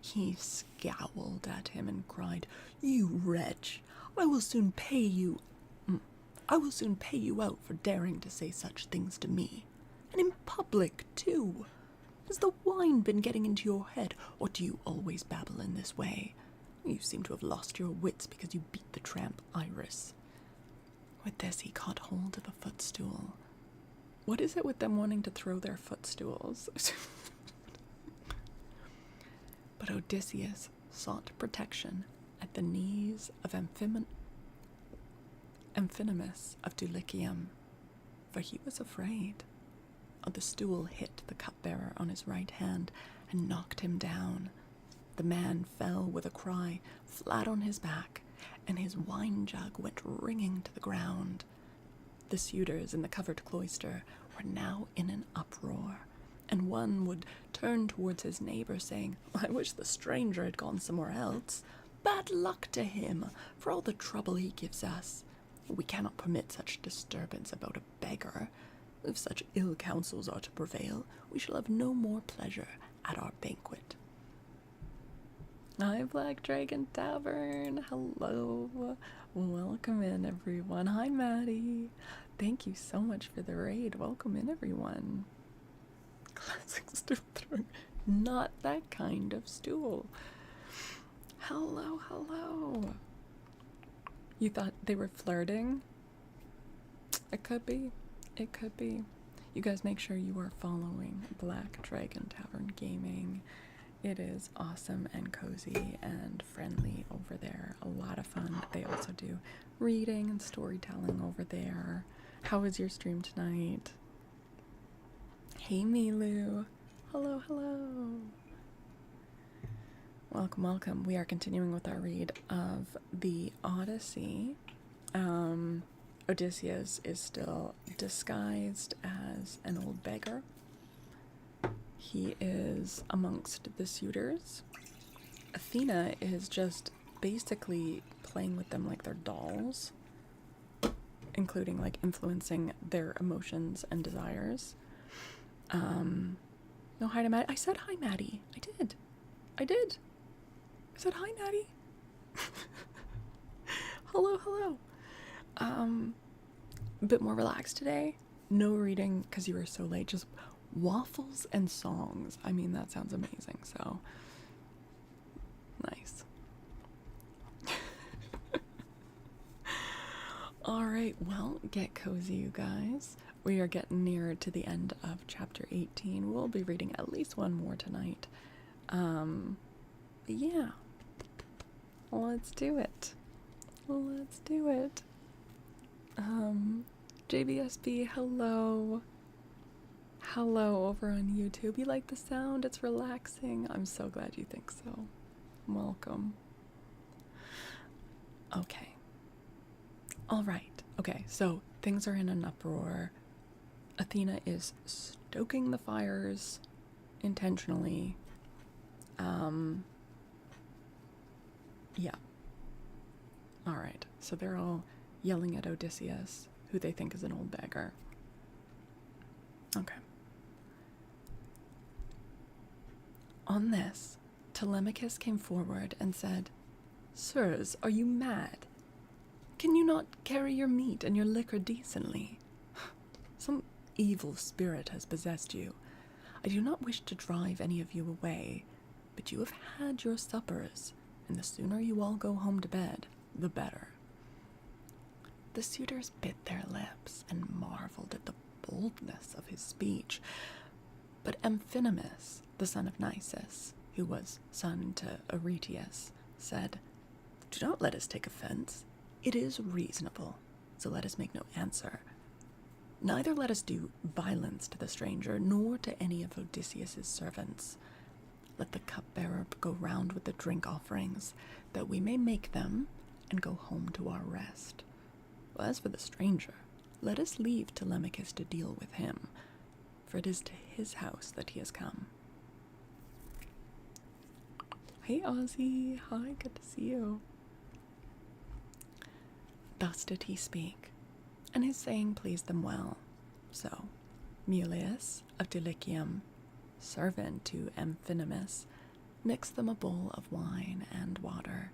He scowled at him and cried, "You wretch! I will soon pay you out for daring to say such things to me. And in public, too. Has the wine been getting into your head, or do you always babble in this way? You seem to have lost your wits because you beat the tramp Iris." With this, he caught hold of a footstool. What is it with them wanting to throw their footstools? But Odysseus sought protection at the knees of Amphinomus of Dulichium, for he was afraid. The stool hit the cupbearer on his right hand and knocked him down. The man fell with a cry, flat on his back, and his wine jug went ringing to the ground. The suitors in the covered cloister were now in an uproar, and one would turn towards his neighbor, saying, "I wish the stranger had gone somewhere else. Bad luck to him, for all the trouble he gives us. We cannot permit such disturbance about a beggar. If such ill counsels are to prevail, we shall have no more pleasure at our banquet." Hi, Black Dragon Tavern. Hello. Welcome in, everyone. Hi, Maddie. Thank you so much for the raid. Welcome in, everyone. Classic stool throwing. Not that kind of stool. Hello, hello. You thought they were flirting? It could be. It could be. You guys make sure you are following Black Dragon Tavern Gaming. It is awesome and cozy and friendly over there. A lot of fun. They also do reading and storytelling over there. How was your stream tonight? Hey, Milu. Hello, hello. Welcome, welcome. We are continuing with our read of the Odyssey. Odysseus is still disguised as an old beggar. He is amongst the suitors. Athena is just basically playing with them like they're dolls, including like influencing their emotions and desires. No, hi to Maddie. I said hi, Maddie. I did. I said hi, Maddie. Hello, hello. A bit more relaxed today. No reading because you were so late. Just waffles and songs. I mean, that sounds amazing. So nice. All right, well, get cozy, you guys. We are getting nearer to the end of chapter 18. We'll be reading at least one more tonight. Yeah. Let's do it. Let's do it. JBSB, hello. Hello over on YouTube. You like the sound? It's relaxing. I'm so glad you think so. Welcome. Okay. All right. Okay, so things are in an uproar. Athena is stoking the fires intentionally. Yeah. All right. So they're all yelling at Odysseus, who they think is an old beggar. Okay. On this, Telemachus came forward and said, "Sirs, are you mad? Can you not carry your meat and your liquor decently? Some evil spirit has possessed you. I do not wish to drive any of you away, but you have had your suppers, and the sooner you all go home to bed, the better." The suitors bit their lips and marveled at the boldness of his speech, but Amphinomus, the son of Nisus, who was son to Aretius, said, "Do not let us take offense. It is reasonable, so let us make no answer. Neither let us do violence to the stranger, nor to any of Odysseus's servants. Let the cupbearer go round with the drink offerings, that we may make them, and go home to our rest. As for the stranger, let us leave Telemachus to deal with him, for it is to his house that he has come." Hey Ozzy, hi, good to see you. Thus did he speak, and his saying pleased them well. So Mulius of Dulichium, servant to Amphinomus, mixed them a bowl of wine and water,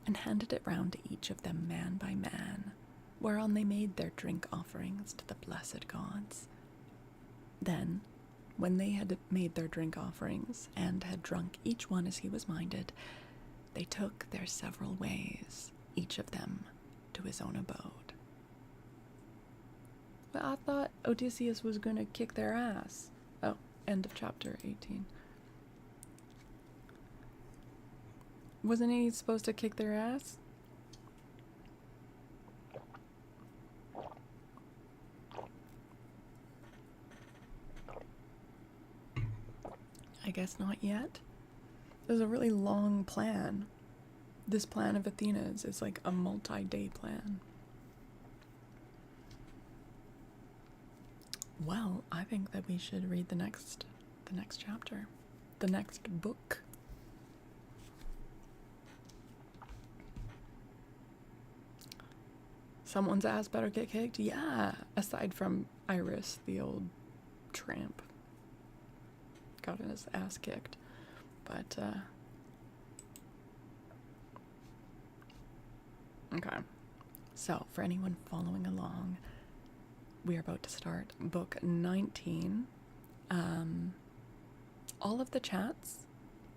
and handed it round to each of them man by man, whereon they made their drink offerings to the blessed gods. Then, when they had made their drink offerings, and had drunk each one as he was minded, they took their several ways, each of them to his own abode. But I thought Odysseus was going to kick their ass. Oh, end of chapter 18. Wasn't he supposed to kick their ass? I guess not yet. There's a really long plan. This plan of Athena's is like a multi-day plan. Well, I think that we should read the next chapter, the next book. Someone's ass better get kicked? Yeah, aside from Iris, the old tramp. Got his ass kicked. But, okay. So, for anyone following along, we are about to start book 19. All of the chats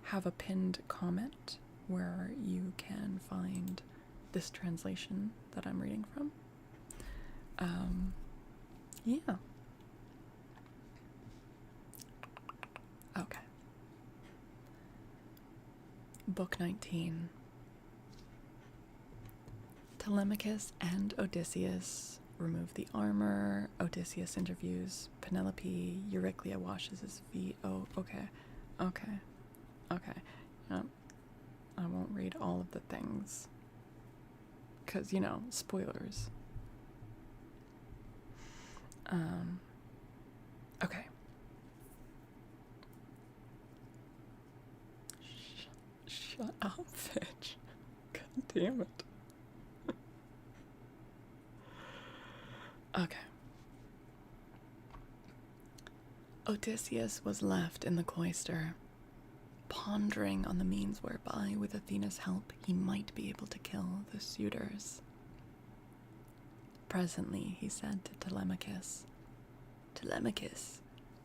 have a pinned comment where you can find this translation that I'm reading from. Yeah. Okay. Book 19. Telemachus and Odysseus remove the armor. Odysseus interviews Penelope. Euryclea washes his feet. Oh, okay. Okay. Okay. I won't read all of the things. Because, you know, spoilers. Okay. Shut up, bitch. God damn it. Okay. Odysseus was left in the cloister, pondering on the means whereby, with Athena's help, he might be able to kill the suitors. Presently, he said to Telemachus, "Telemachus,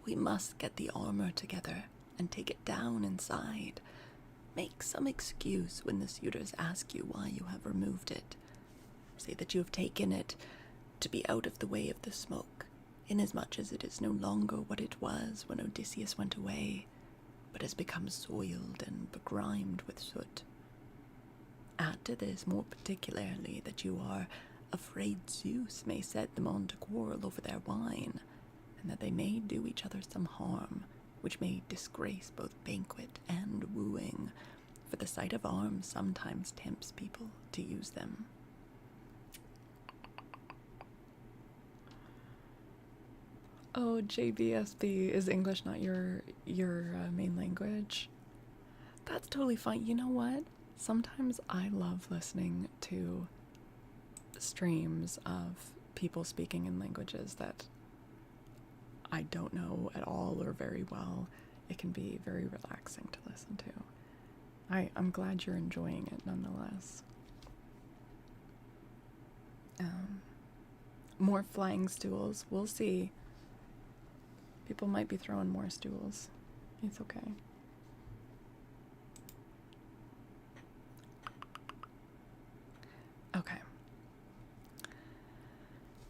we must get the armor together and take it down inside. Make some excuse when the suitors ask you why you have removed it. Say that you have taken it to be out of the way of the smoke, inasmuch as it is no longer what it was when Odysseus went away, but has become soiled and begrimed with soot. Add to this more particularly that you are afraid Zeus may set them on to quarrel over their wine, and that they may do each other some harm, which may disgrace both banquet and wooing, for the sight of arms sometimes tempts people to use them." Oh, JBSB, is English not your main language? That's totally fine. You know what? Sometimes I love listening to streams of people speaking in languages that I don't know at all or very well. It can be very relaxing to listen to. I'm glad you're enjoying it nonetheless. More flying stools. We'll see. People might be throwing more stools. It's okay. Okay.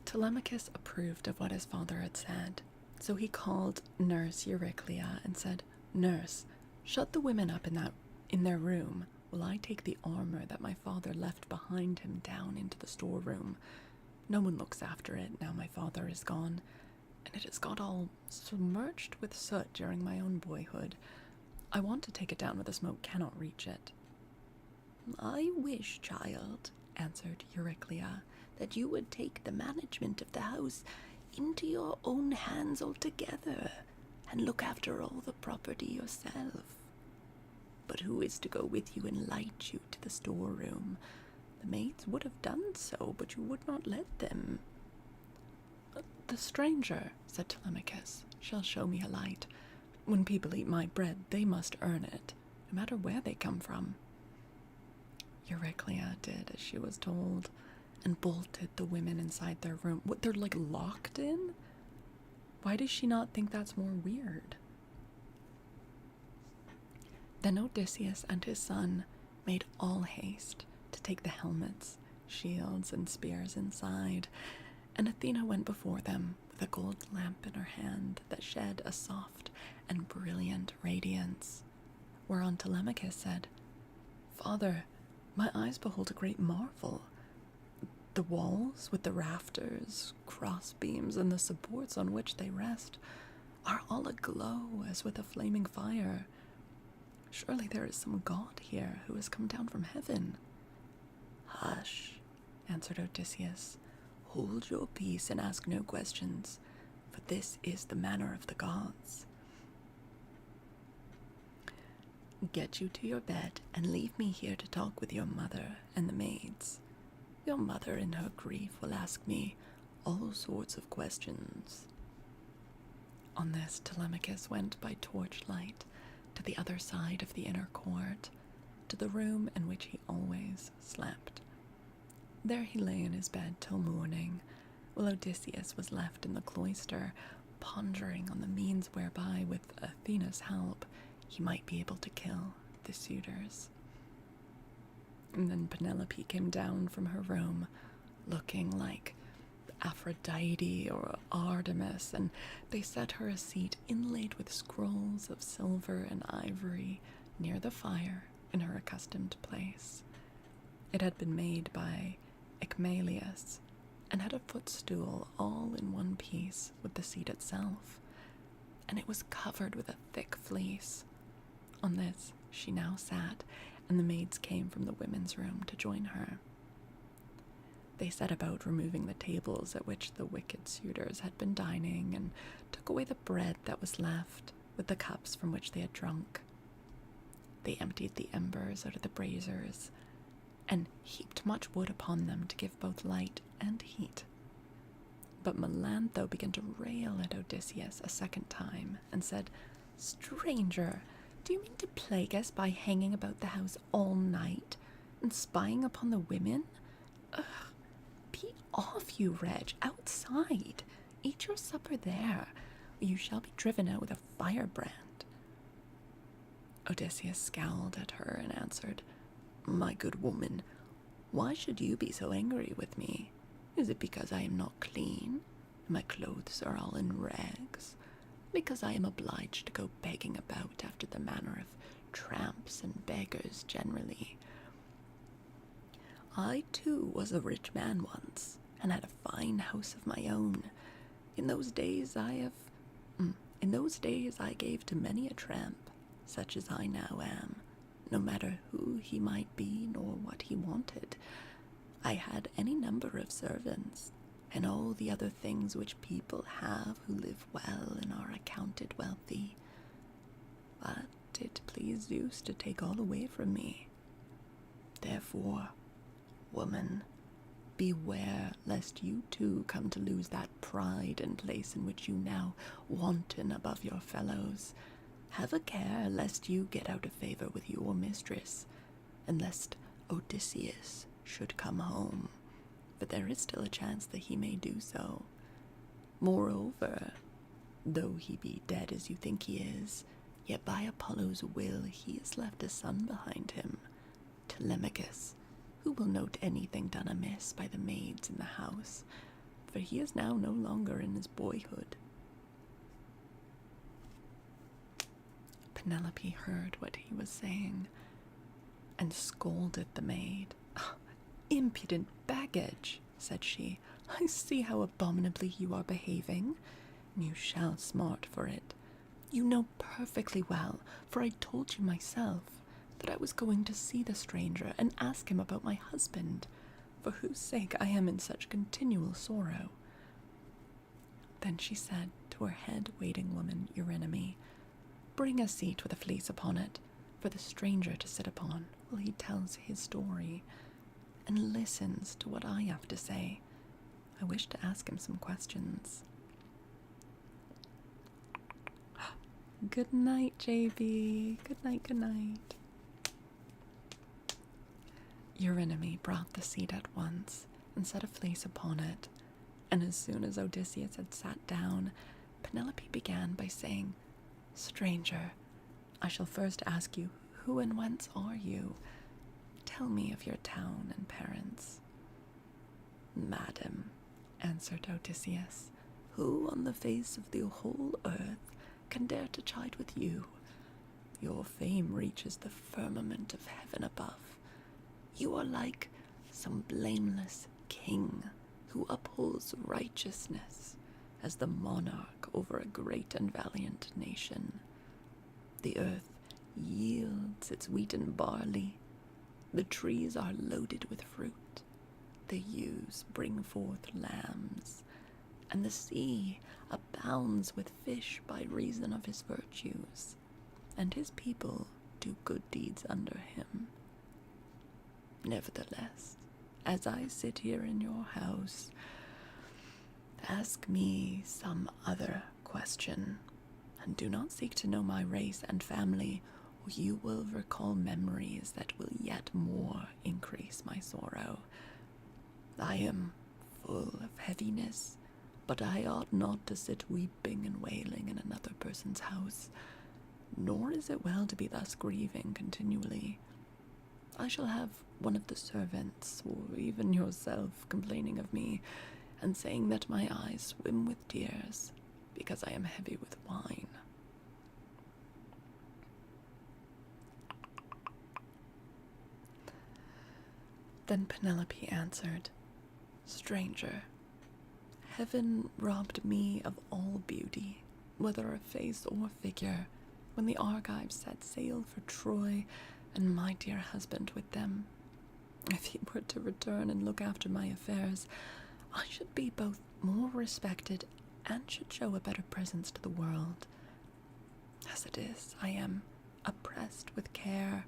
Telemachus approved of what his father had said, so he called nurse Euryclea and said, "Nurse, Shut the women up in their room, while I take the armor that my father left behind him down into the storeroom. No one looks after it now my father is gone, and it has got all submerged with soot during my own boyhood. I want to take it down where the smoke cannot reach it." "I wish, child," answered Euryclea, "that you would take the management of the house into your own hands altogether, and look after all the property yourself. But who is to go with you and light you to the storeroom? The maids would have done so, but you would not let them." "The stranger," said Telemachus, "shall show me a light. When people eat my bread, they must earn it, no matter where they come from." Euryclea did as she was told, and bolted the women inside their room. What, they're like locked in? Why does she not think that's more weird? Then Odysseus and his son made all haste to take the helmets, shields, and spears inside, and Athena went before them with a gold lamp in her hand that shed a soft and brilliant radiance, whereon Telemachus said, "Father, my eyes behold a great marvel. The walls with the rafters, cross beams, and the supports on which they rest are all aglow as with a flaming fire. Surely there is some god here who has come down from heaven." "Hush," answered Odysseus. "Hold your peace and ask no questions, for this is the manner of the gods. Get you to your bed and leave me here to talk with your mother and the maids. Your mother in her grief will ask me all sorts of questions." On this, Telemachus went by torchlight to the other side of the inner court, to the room in which he always slept. There he lay in his bed till morning, while Odysseus was left in the cloister, pondering on the means whereby, with Athena's help, he might be able to kill the suitors. And then Penelope came down from her room, looking like Aphrodite or Artemis, and they set her a seat inlaid with scrolls of silver and ivory near the fire in her accustomed place. It had been made by Icmalius, and had a footstool all in one piece with the seat itself, and it was covered with a thick fleece. On this she now sat, and the maids came from the women's room to join her. They set about removing the tables at which the wicked suitors had been dining, and took away the bread that was left, with the cups from which they had drunk. They emptied the embers out of the braziers, and heaped much wood upon them to give both light and heat. But Melantho began to rail at Odysseus a second time, and said, "Stranger, do you mean to plague us by hanging about the house all night, and spying upon the women? Ugh, be off, you wretch, outside. Eat your supper there, or you shall be driven out with a firebrand." Odysseus scowled at her and answered, "My good woman, why should you be so angry with me? Is it because I am not clean, and my clothes are all in rags? Because I am obliged to go begging about after the manner of tramps and beggars generally? I, too, was a rich man once, and had a fine house of my own. In those days I gave to many a tramp, such as I now am, no matter who he might be nor what he wanted. I had any number of servants, and all the other things which people have who live well and are accounted wealthy. But it pleased Zeus to take all away from me. Therefore, woman, beware lest you too come to lose that pride and place in which you now wanton above your fellows. Have a care lest you get out of favor with your mistress, and lest Odysseus should come home, for there is still a chance that he may do so. Moreover, though he be dead as you think he is, yet by Apollo's will he has left a son behind him, Telemachus, who will note anything done amiss by the maids in the house, for he is now no longer in his boyhood." Penelope heard what he was saying and scolded the maid. "Impudent baggage," said she. "I see how abominably you are behaving. You shall smart for it. You know perfectly well, for I told you myself, that I was going to see the stranger and ask him about my husband, for whose sake I am in such continual sorrow." Then she said to her head waiting woman, Eurynome, "Bring a seat with a fleece upon it, for the stranger to sit upon while he tells his story, and listens to what I have to say. I wish to ask him some questions." Good night, JB. Good night, good night. Eurynome brought the seat at once and set a fleece upon it, and as soon as Odysseus had sat down, Penelope began by saying, "Stranger, I shall first ask you, who and whence are you? Tell me of your town and parents." "Madam," answered Odysseus, "who on the face of the whole earth can dare to chide with you? Your fame reaches the firmament of heaven above. You are like some blameless king who upholds righteousness as the monarch over a great and valiant nation. The earth yields its wheat and barley. The trees are loaded with fruit. The ewes bring forth lambs, and the sea abounds with fish by reason of his virtues, and his people do good deeds under him. Nevertheless, as I sit here in your house, ask me some other question, and do not seek to know my race and family, or you will recall memories that will yet more increase my sorrow. I am full of heaviness, but I ought not to sit weeping and wailing in another person's house, nor is it well to be thus grieving continually. I shall have one of the servants, or even yourself, complaining of me, and saying that my eyes swim with tears, because I am heavy with wine." Then Penelope answered, "Stranger, heaven robbed me of all beauty, whether of face or figure, when the Argives set sail for Troy, and my dear husband with them. If he were to return and look after my affairs, I should be both more respected and should show a better presence to the world. As it is, I am oppressed with care,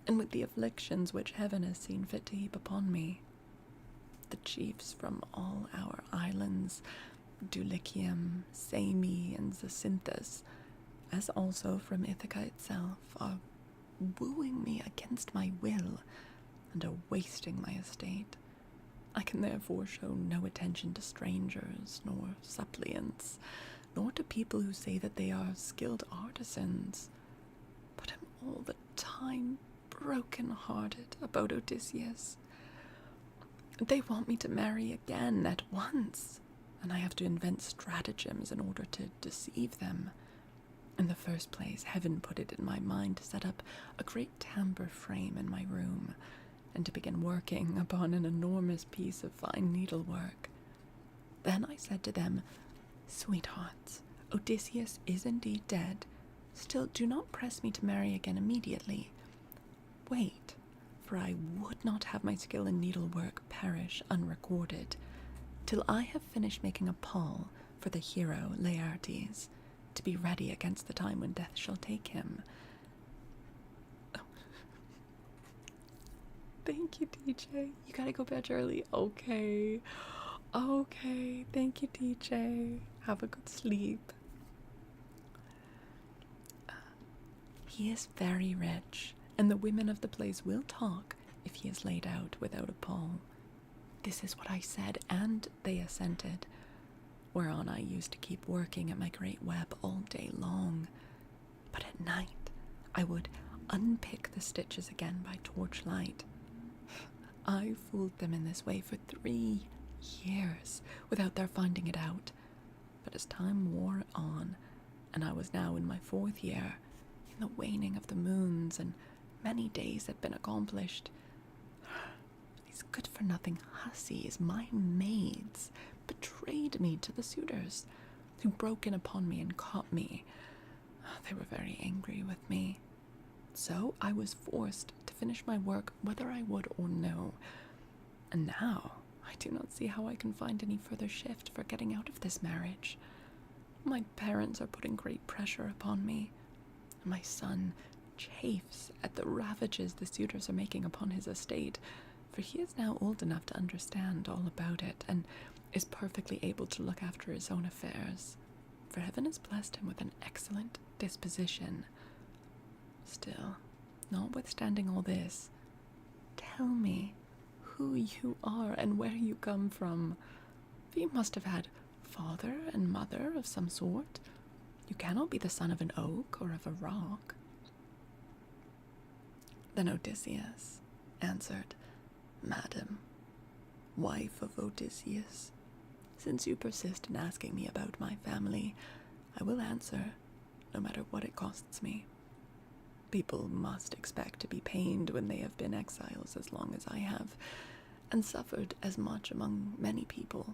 and with the afflictions which heaven has seen fit to heap upon me. The chiefs from all our islands, Dulichium, Sami, and Zacynthus, as also from Ithaca itself, are wooing me against my will, and are wasting my estate. I can therefore show no attention to strangers, nor suppliants, nor to people who say that they are skilled artisans, but am all the time broken-hearted about Odysseus. They want me to marry again at once, and I have to invent stratagems in order to deceive them. In the first place, heaven put it in my mind to set up a great tambour frame in my room, and to begin working upon an enormous piece of fine needlework. Then I said to them, 'Sweethearts, Odysseus is indeed dead. Still, do not press me to marry again immediately. Wait, for I would not have my skill in needlework perish unrecorded, till I have finished making a pall for the hero Laertes, to be ready against the time when death shall take him.'" Thank you, DJ. You gotta go bed early. Okay. Thank you, DJ. Have a good sleep. "He is very rich, and the women of the place will talk if he is laid out without a pall." This is what I said, and they assented, whereon I used to keep working at my great web all day long. But at night I would unpick the stitches again by torchlight. I fooled them in this way for 3 years without their finding it out. But as time wore on, and I was now in my 4th year, in the waning of the moons, and many days had been accomplished. These good-for-nothing hussies, my maids, betrayed me to the suitors, who broke in upon me and caught me. They were very angry with me. So I was forced to finish my work whether I would or no. And now I do not see how I can find any further shift for getting out of this marriage. My parents are putting great pressure upon me. My son chafes at the ravages the suitors are making upon his estate, for he is now old enough to understand all about it, and is perfectly able to look after his own affairs, for heaven has blessed him with an excellent disposition. Still, notwithstanding all this, tell me who you are and where you come from. You must have had father and mother of some sort. You cannot be the son of an oak or of a rock. Then Odysseus answered, Madam, wife of Odysseus, since you persist in asking me about my family, I will answer, no matter what it costs me. People must expect to be pained when they have been exiles as long as I have, and suffered as much among as many people.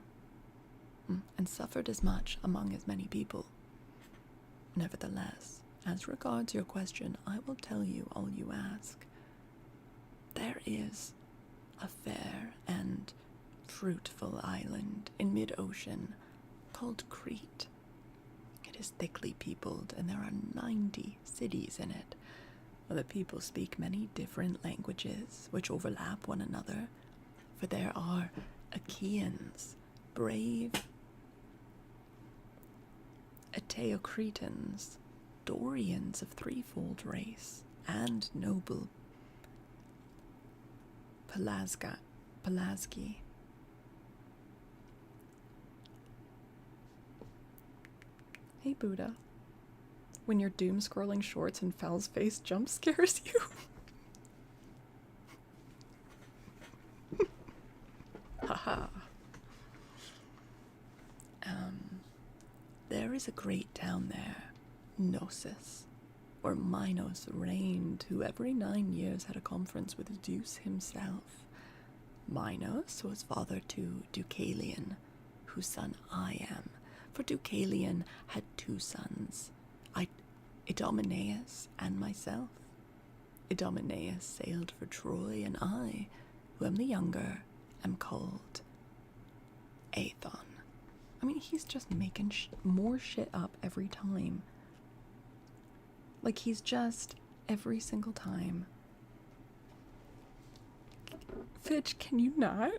Nevertheless, as regards your question, I will tell you all you ask. There is a fair and fruitful island in mid-ocean called Crete. It is thickly peopled, and there are 90 cities in it. The people speak many different languages which overlap one another, for there are Achaeans, brave Eteocretans, Dorians of threefold race, and noble Pelasgi. Hey, Buddha. When your doom-scrolling shorts and Fal's face jump scares you. Haha. There is a great town there, Knossos, where Minos reigned, who every 9 years had a conference with Zeus himself. Minos was father to Deucalion, whose son I am, for Deucalion had 2 sons, Idomeneus and myself. Idomeneus sailed for Troy, and I, who am the younger, am called Aethon. I mean, he's just making more shit up every time. Like, he's just, every single time. Fitch, can you not?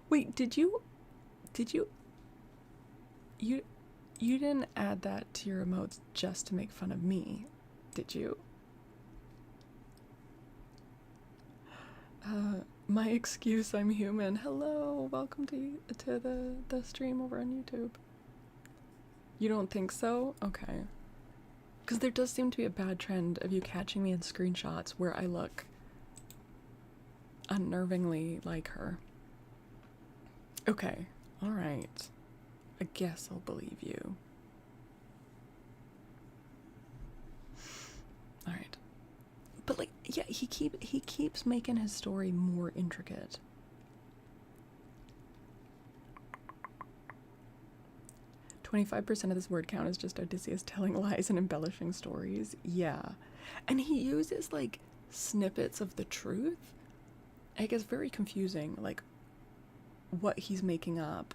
Wait, you didn't add that to your emotes just to make fun of me, did you? My excuse, I'm human. Hello, welcome to the stream over on YouTube. You don't think so? Okay. Because there does seem to be a bad trend of you catching me in screenshots where I look unnervingly like her. Okay, alright. I guess I'll believe you. Alright. But like, yeah, he keeps making his story more intricate. "25% of this word count is just Odysseus telling lies and embellishing stories." Yeah. And he uses like snippets of the truth. It gets very confusing, like what he's making up,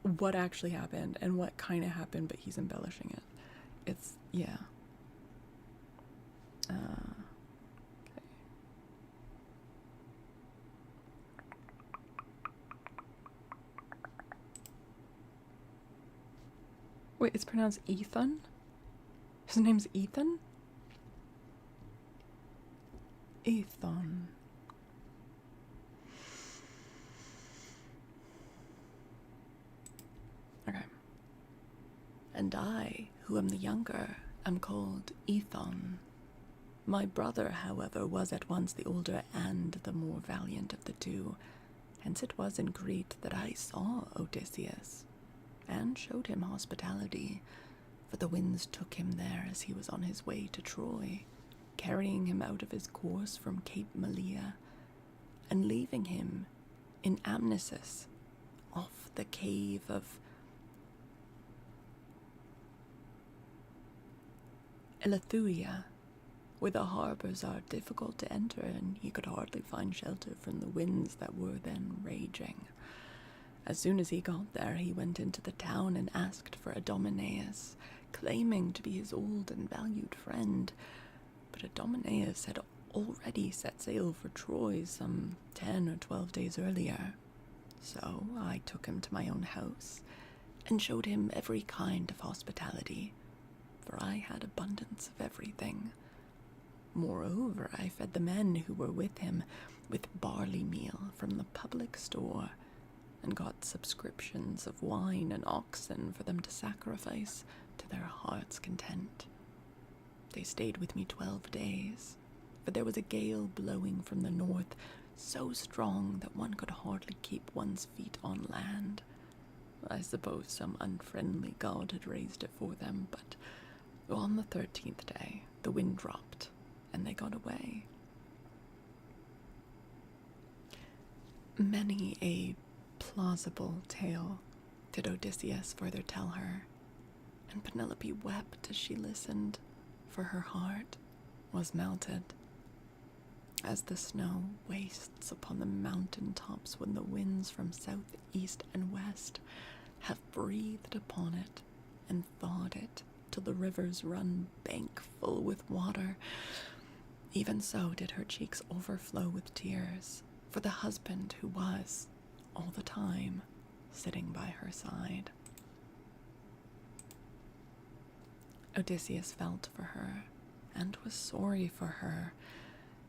what actually happened, and what kind of happened, but he's embellishing it. It's, yeah. Okay. Wait, it's pronounced Ethan? His name's Ethan? Ethan. Okay. And I, who am the younger, am called Ethon. My brother, however, was at once the older and the more valiant of the two, hence it was in Crete that I saw Odysseus. and showed him hospitality, for the winds took him there as he was on his way to Troy, carrying him out of his course from Cape Malea, and leaving him in Amnisus, off the cave of Elethuia, where the harbors are difficult to enter, and he could hardly find shelter from the winds that were then raging. As soon as he got there, he went into the town and asked for Idomeneus, claiming to be his old and valued friend. But Idomeneus had already set sail for Troy some 10 or 12 days earlier. So I took him to my own house and showed him every kind of hospitality, for I had abundance of everything. Moreover, I fed the men who were with him with barley meal from the public store, and got subscriptions of wine and oxen for them to sacrifice to their heart's content. They stayed with me 12 days, for there was a gale blowing from the north, so strong that one could hardly keep one's feet on land. I suppose some unfriendly god had raised it for them, but on the 13th day, the wind dropped, and they got away. Many a plausible tale did Odysseus further tell her, and Penelope wept as she listened, for her heart was melted, as the snow wastes upon the mountain tops when the winds from south, east, and west have breathed upon it and thawed it till the rivers run bank full with water. Even so did her cheeks overflow with tears for the husband who was, all the time, sitting by her side. Odysseus felt for her and was sorry for her,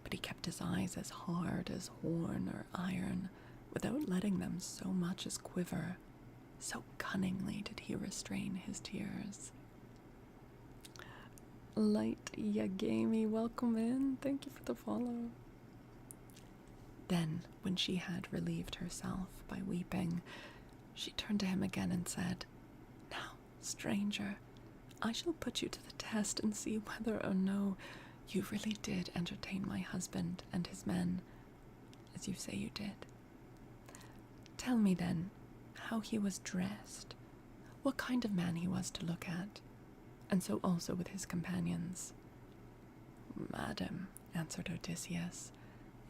but he kept his eyes as hard as horn or iron, without letting them so much as quiver. So cunningly did he restrain his tears. Light Yagami, welcome in. Thank you for the follow. Then, when she had relieved herself by weeping, she turned to him again and said, "Now, stranger, I shall put you to the test and see whether or no you really did entertain my husband and his men, as you say you did. Tell me then how he was dressed, what kind of man he was to look at, and so also with his companions." "Madam," answered Odysseus,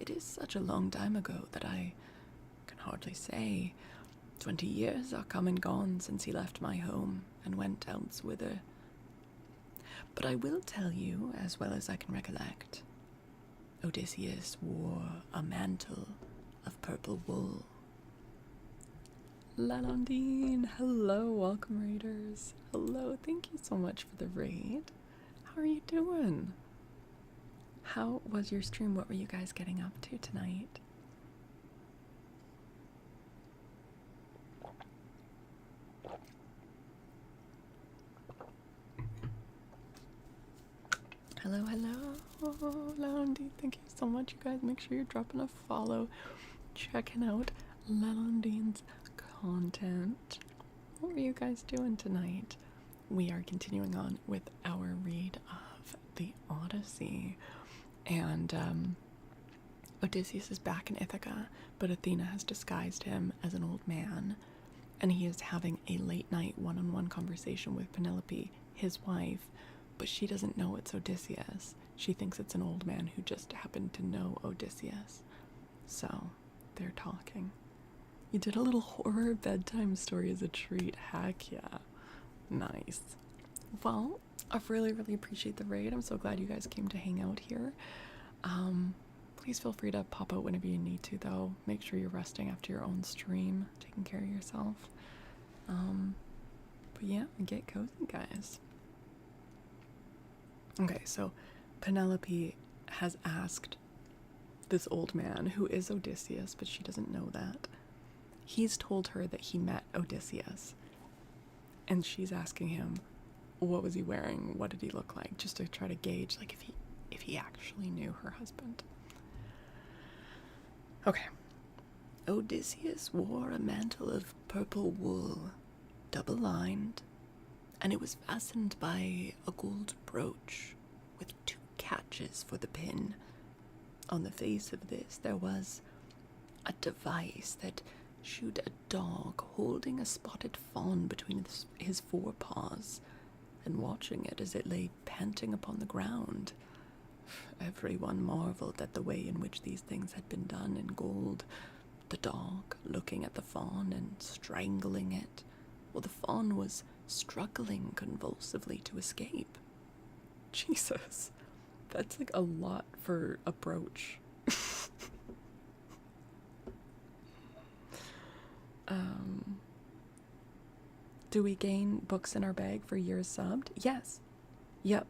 "it is such a long time ago that I can hardly say. 20 years are come and gone since he left my home and went elsewhither. But I will tell you, as well as I can recollect, Odysseus wore a mantle of purple wool." Lalondine, hello, welcome raiders. Hello, thank you so much for the raid. How are you doing? How was your stream? What were you guys getting up to tonight? Hello, Lalondine, thank you so much, you guys. Make sure you're dropping a follow, checking out Lalondine's content. What were you guys doing tonight? We are continuing on with our read of the Odyssey, and Odysseus is back in Ithaca, but Athena has disguised him as an old man, and he is having a late night one-on-one conversation with Penelope, his wife, but she doesn't know it's Odysseus. She thinks it's an old man who just happened to know Odysseus. So they're talking. You did a little horror bedtime story as a treat. Heck yeah. Nice. Well, I really, really appreciate the raid. I'm so glad you guys came to hang out here. Please feel free to pop out whenever you need to, though. Make sure you're resting after your own stream, taking care of yourself. But yeah, get cozy, guys. Okay, so Penelope has asked this old man, who is Odysseus, but she doesn't know that. He's told her that he met Odysseus, and she's asking him, what was he wearing? What did he look like? Just to try to gauge, like, if he actually knew her husband. Okay. "Odysseus wore a mantle of purple wool, double-lined, and it was fastened by a gold brooch with 2 catches for the pin. On the face of this there was a device that showed a dog holding a spotted fawn between his forepaws and watching it as it lay panting upon the ground. Everyone marveled at the way in which these things had been done in gold. The dog looking at the fawn and strangling it, while the fawn was struggling convulsively to escape. Jesus, that's like a lot for a brooch. Do we gain books in our bag for years subbed? Yes. Yep.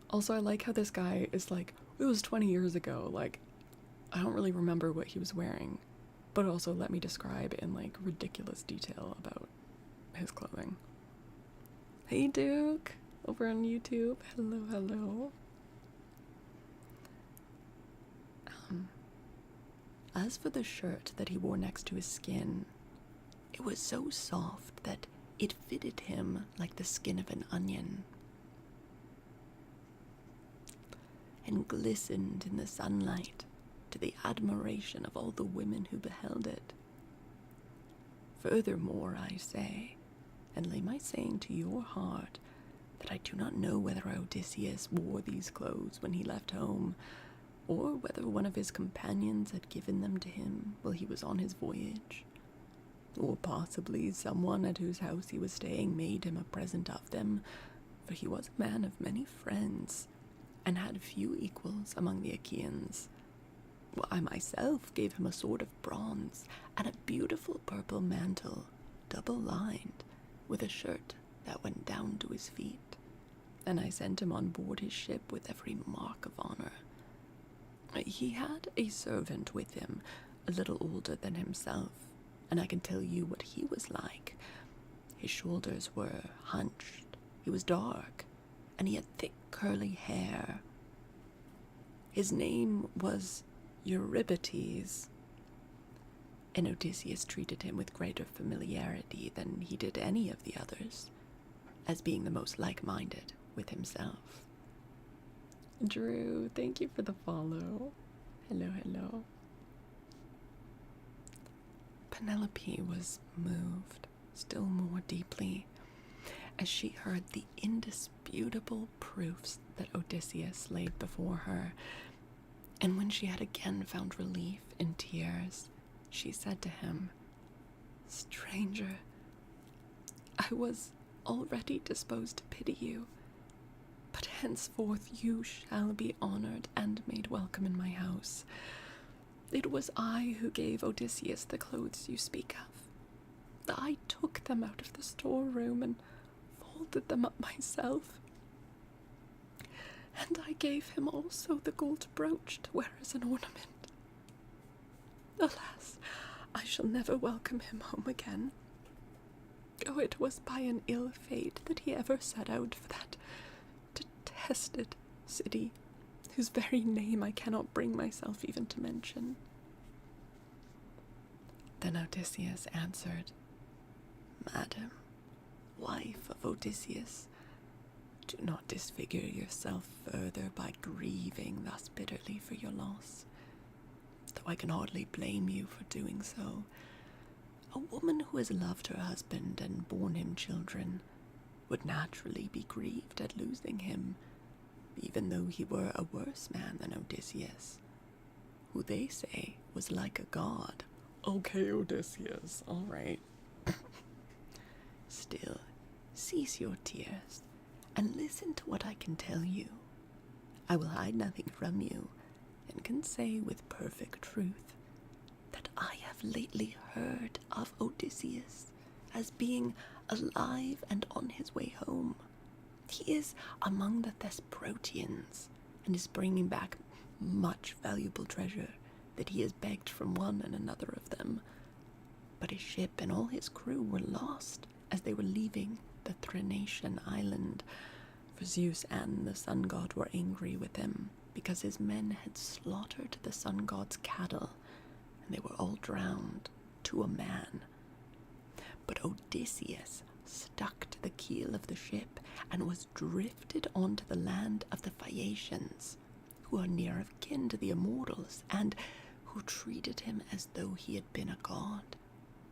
Also, I like how this guy is like, it was 20 years ago. Like, I don't really remember what he was wearing, but also let me describe in like ridiculous detail about his clothing. Hey Duke, over on YouTube. Hello, hello. As for the shirt that he wore next to his skin, it was so soft that it fitted him like the skin of an onion, and glistened in the sunlight to the admiration of all the women who beheld it. Furthermore, I say, and lay my saying to your heart, that I do not know whether Odysseus wore these clothes when he left home, or whether one of his companions had given them to him while he was on his voyage, or possibly someone at whose house he was staying made him a present of them, for he was a man of many friends, and had few equals among the Achaeans. Well, I myself gave him a sword of bronze, and a beautiful purple mantle, double-lined, with a shirt that went down to his feet, and I sent him on board his ship with every mark of honor. He had a servant with him, a little older than himself, and I can tell you what he was like. His shoulders were hunched, he was dark, and he had thick curly hair. His name was Eurybates, and Odysseus treated him with greater familiarity than he did any of the others, as being the most like-minded with himself. Drew, thank you for the follow. Hello, hello. Penelope was moved still more deeply as she heard the indisputable proofs that Odysseus laid before her, and when she had again found relief in tears, she said to him, "Stranger, I was already disposed to pity you, but henceforth you shall be honored and made welcome in my house. It was I who gave Odysseus the clothes you speak of. I took them out of the storeroom and folded them up myself. And I gave him also the gold brooch to wear as an ornament. Alas, I shall never welcome him home again. Oh, it was by an ill fate that he ever set out for that detested city, whose very name I cannot bring myself even to mention." Then Odysseus answered, "Madam, wife of Odysseus, do not disfigure yourself further by grieving thus bitterly for your loss, though I can hardly blame you for doing so. A woman who has loved her husband and borne him children would naturally be grieved at losing him, even though he were a worse man than Odysseus, who they say was like a god." Okay, Odysseus, all right. "Still, cease your tears, and listen to what I can tell you. I will hide nothing from you, and can say with perfect truth that I have lately heard of Odysseus as being alive and on his way home. He is among the Thesprotians, and is bringing back much valuable treasure that he has begged from one and another of them. But his ship and all his crew were lost as they were leaving the Thrinacian island, for Zeus and the sun god were angry with him, because his men had slaughtered the sun god's cattle, and they were all drowned to a man. But Odysseus stuck to the keel of the ship and was drifted onto the land of the Phaeacians, who are near of kin to the immortals, and who treated him as though he had been a god,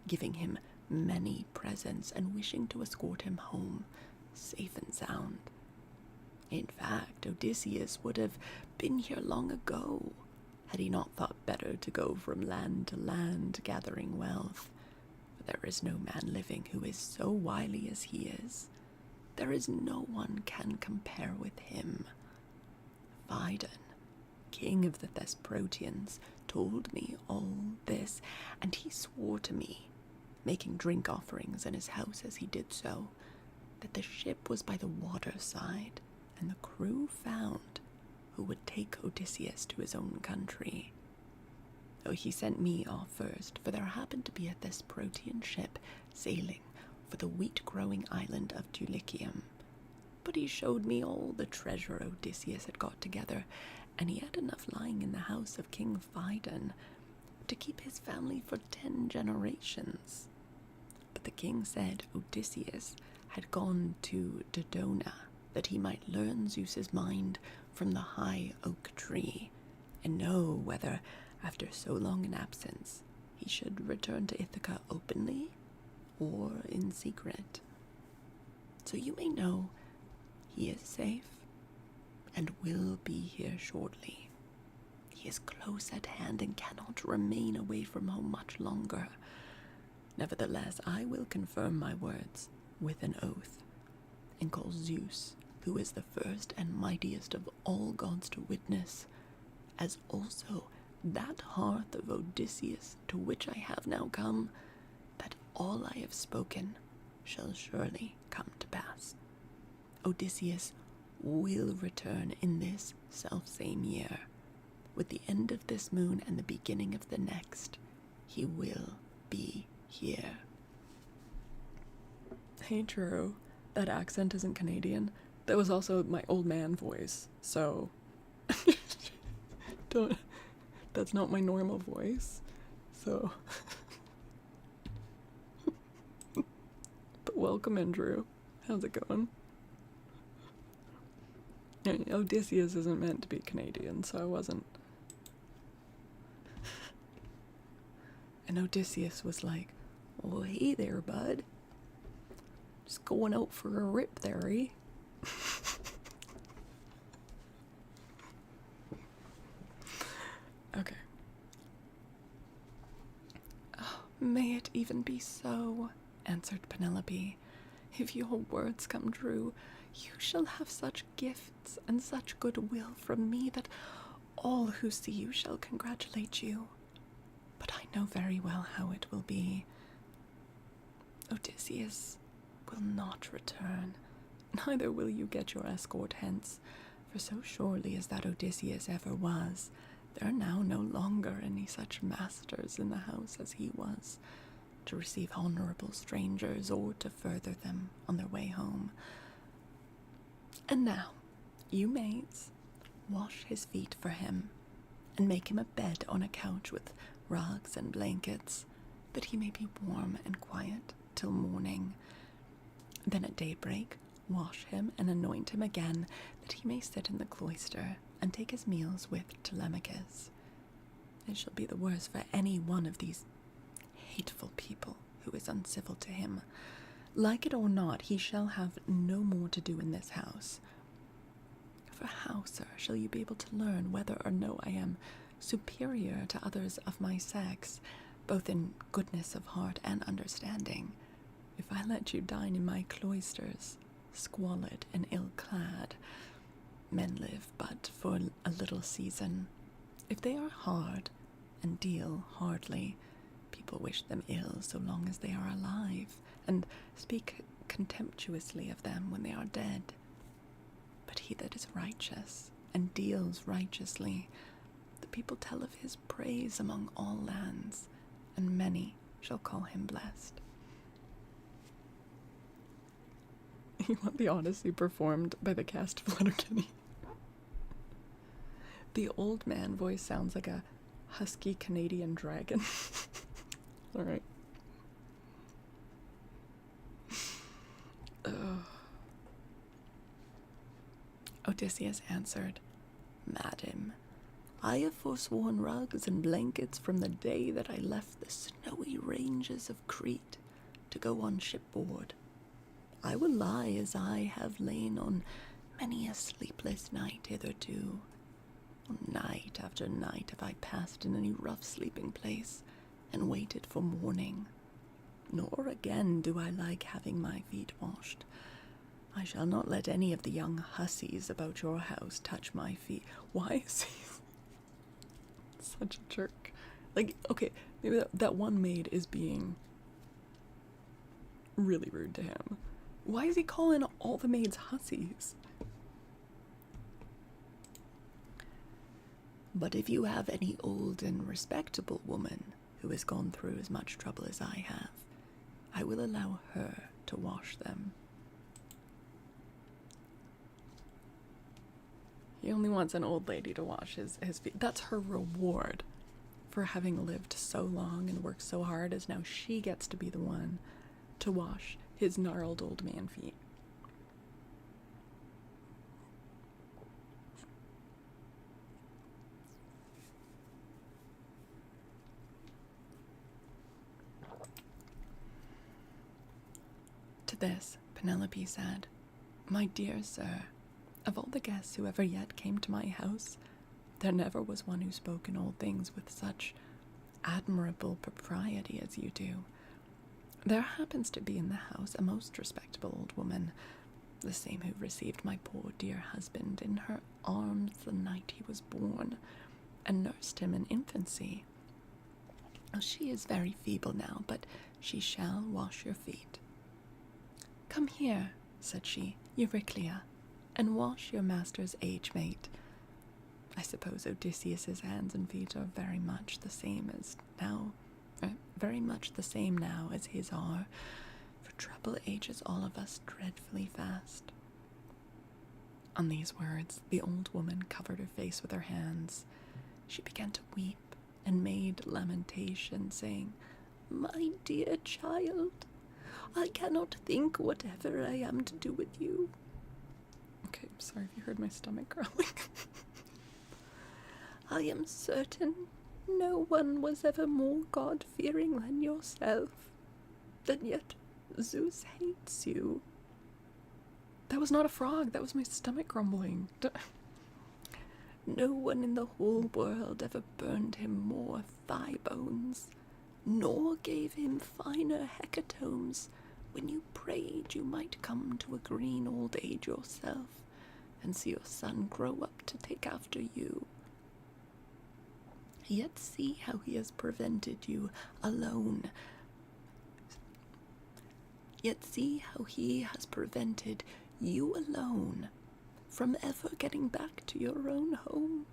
giving him many presents and wishing to escort him home safe and sound. In fact, Odysseus would have been here long ago, had he not thought better to go from land to land gathering wealth. For there is no man living who is so wily as he is. There is no one can compare with him. Phidon, king of the Thesprotians, told me all this, and he swore to me, making drink offerings in his house as he did so, that the ship was by the waterside, and the crew found who would take Odysseus to his own country. Though he sent me off first, for there happened to be a Thesprotian ship sailing for the wheat-growing island of Dulichium. But he showed me all the treasure Odysseus had got together, and he had enough lying in the house of King Phidon to keep his family for 10 generations. But the king said Odysseus had gone to Dodona, that he might learn Zeus's mind from the high oak tree, and know whether, after so long an absence, he should return to Ithaca openly or in secret. So you may know he is safe and will be here shortly. He is close at hand and cannot remain away from home much longer. Nevertheless, I will confirm my words with an oath, and call Zeus, who is the first and mightiest of all gods, to witness, as also that hearth of Odysseus to which I have now come, that all I have spoken shall surely come to pass. Odysseus will return in this selfsame year. With the end of this moon and the beginning of the next, he will be here. Hey, Drew, that accent isn't Canadian. That was also my old man voice, so that's not my normal voice, so but welcome in, Drew. How's it going? Odysseus isn't meant to be Canadian, so I wasn't. And Odysseus was like, "Oh, hey there, bud. Just going out for a rip there, eh?" Okay. "Oh, may it even be so," answered Penelope. "If your words come true, you shall have such gifts and such goodwill from me that all who see you shall congratulate you. But I know very well how it will be. Odysseus will not return, neither will you get your escort hence, for so surely as that Odysseus ever was, there are now no longer any such masters in the house as he was, to receive honorable strangers or to further them on their way home. And now, you maids, wash his feet for him, and make him a bed on a couch with rugs and blankets, that he may be warm and quiet till morning. Then at daybreak, wash him and anoint him again, that he may sit in the cloister and take his meals with Telemachus. It shall be the worse for any one of these hateful people who is uncivil to him. Like it or not, he shall have no more to do in this house. For how, sir, shall you be able to learn whether or no I am superior to others of my sex, both in goodness of heart and understanding, if I let you dine in my cloisters, squalid and ill-clad? Men live but for a little season. If they are hard and deal hardly, people wish them ill so long as they are alive, and speak contemptuously of them when they are dead. But he that is righteous and deals righteously, the people tell of his praise among all lands, and many shall call him blessed." You want the Odyssey performed by the cast of Letterkenny? The old man voice sounds like a husky Canadian dragon. All right. Odysseus answered, Madam, I have forsworn rugs and blankets from the day that I left the snowy ranges of Crete to go on shipboard. I will lie as I have lain on many a sleepless night hitherto. Night after night have I passed in any rough sleeping place and waited for morning. Nor again do I like having my feet washed. I shall not let any of the young hussies about your house touch my feet. Why is he such a jerk? Like, okay, maybe that one maid is being really rude to him. Why is he calling all the maids hussies? But if you have any old and respectable woman who has gone through as much trouble as I have, I will allow her to wash them. He only wants an old lady to wash his feet. That's her reward for having lived so long and worked so hard, as now she gets to be the one to wash his gnarled old man feet. To this, Penelope said, My dear sir, of all the guests who ever yet came to my house, there never was one who spoke in all things with such admirable propriety as you do. There happens to be in the house a most respectable old woman, the same who received my poor dear husband in her arms the night he was born, and nursed him in infancy. She is very feeble now, but she shall wash your feet. Come here, said she, Euryclea, and wash your master's age-mate. I suppose Odysseus's hands and feet are very much the same now as his are, for trouble ages all of us dreadfully fast. On these words, the old woman covered her face with her hands. She began to weep and made lamentation, saying, My dear child, I cannot think whatever I am to do with you. Okay, I'm sorry if you heard my stomach growling. I am certain no one was ever more God-fearing than yourself, and yet Zeus hates you. That was not a frog, that was my stomach grumbling. No one in the whole world ever burned him more thigh bones, nor gave him finer hecatombs when you prayed you might come to a green old age yourself, and see your son grow up to take after you. Yet see how he has prevented you alone. Yet see how he has prevented you alone from ever getting back to your own home.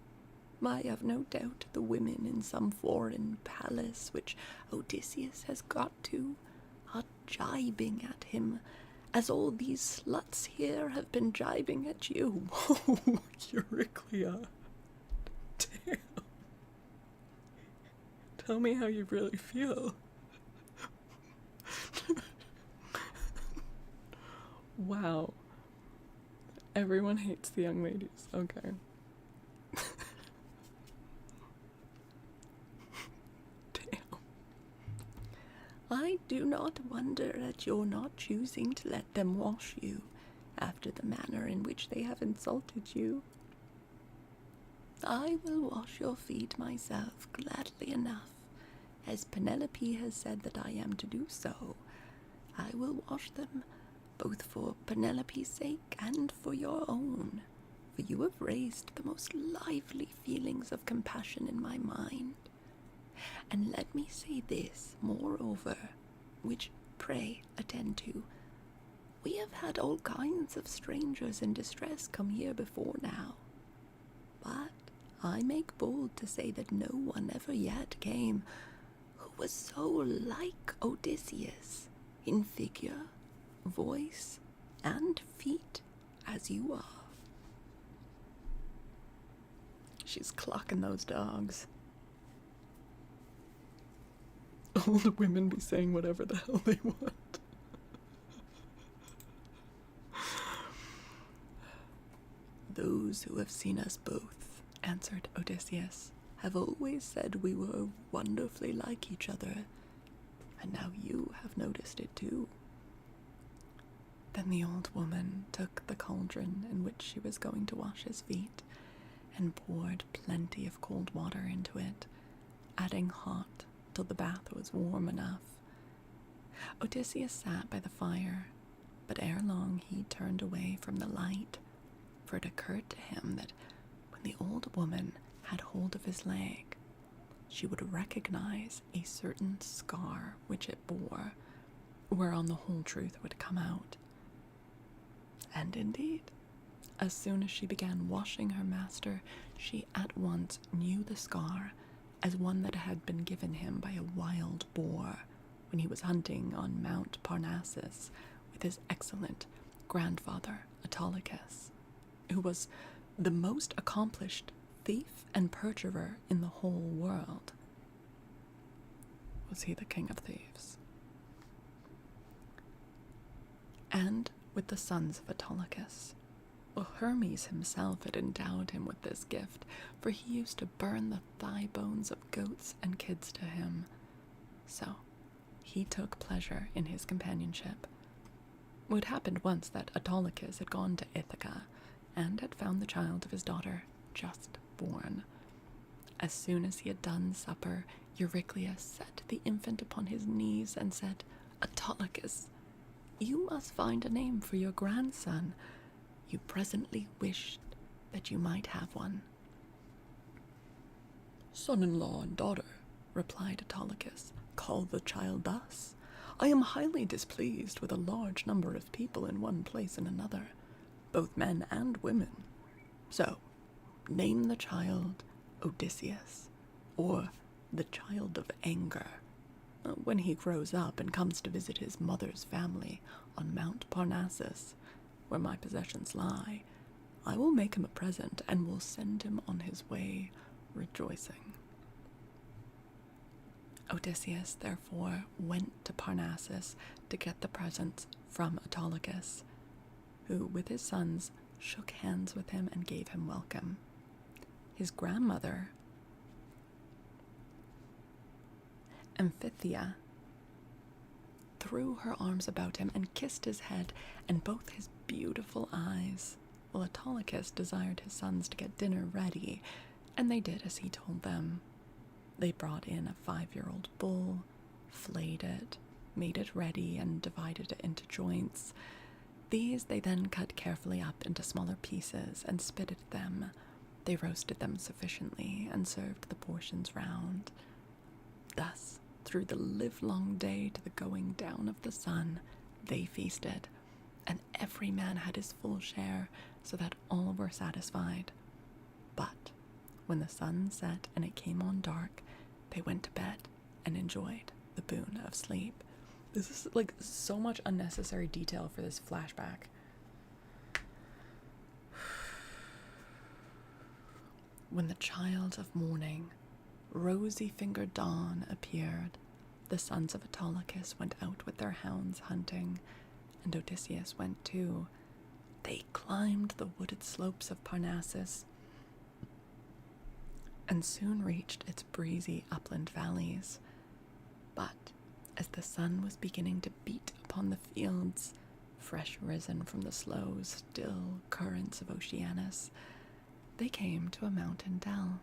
I have no doubt the women in some foreign palace which Odysseus has got to are jibing at him, as all these sluts here have been jibing at you. Whoa, Euryclea. Damn. Tell me how you really feel. Wow. Everyone hates the young ladies. Okay. Damn. I do not wonder at your not choosing to let them wash you after the manner in which they have insulted you. I will wash your feet myself gladly enough, as Penelope has said that I am to do so. I will wash them, both for Penelope's sake and for your own, for you have raised the most lively feelings of compassion in my mind. And let me say this, moreover, which pray attend to. We have had all kinds of strangers in distress come here before now, but I make bold to say that no one ever yet came who was so like Odysseus in figure, voice, and feet as you are. She's clocking those dogs. All the women be saying whatever the hell they want. Those who have seen us both, answered Odysseus, have always said we were wonderfully like each other, and now you have noticed it too. Then the old woman took the cauldron in which she was going to wash his feet and poured plenty of cold water into it, adding hot till the bath was warm enough. Odysseus sat by the fire, but ere long he turned away from the light, for it occurred to him that when the old woman had hold of his leg, she would recognize a certain scar which it bore, whereon the whole truth would come out. And indeed, as soon as she began washing her master, she at once knew the scar as one that had been given him by a wild boar when he was hunting on Mount Parnassus with his excellent grandfather Autolycus, who was the most accomplished thief and perjurer in the whole world. Was he the king of thieves? And with the sons of Autolycus, well, Hermes himself had endowed him with this gift, for he used to burn the thigh bones of goats and kids to him. So he took pleasure in his companionship. It happened once that Autolycus had gone to Ithaca and had found the child of his daughter just born. As soon as he had done supper, Eurycleus set the infant upon his knees and said, "Autolycus, you must find a name for your grandson. You presently wished that you might have one." "Son-in-law and daughter," replied Autolycus, "call the child thus. I am highly displeased with a large number of people in one place and another, both men and women. So, name the child Odysseus, or the child of anger. When he grows up and comes to visit his mother's family on Mount Parnassus, where my possessions lie, I will make him a present and will send him on his way rejoicing." Odysseus therefore went to Parnassus to get the presents from Autolycus, who with his sons shook hands with him and gave him welcome. His grandmother, Amphithea, threw her arms about him and kissed his head and both his beautiful eyes, while Autolycus desired his sons to get dinner ready, and they did as he told them. They brought in a 5-year-old bull, flayed it, made it ready, and divided it into joints. These they then cut carefully up into smaller pieces and spitted them. They roasted them sufficiently and served the portions round. Thus, through the livelong day to the going down of the sun, they feasted, and every man had his full share, so that all were satisfied. But when the sun set and it came on dark, they went to bed and enjoyed the boon of sleep. This is like so much unnecessary detail for this flashback. When the child of morning, rosy-fingered dawn, appeared, the sons of Autolycus went out with their hounds hunting, and Odysseus went too. They climbed the wooded slopes of Parnassus and soon reached its breezy upland valleys. But as the sun was beginning to beat upon the fields, fresh risen from the slow, still currents of Oceanus, they came to a mountain dell.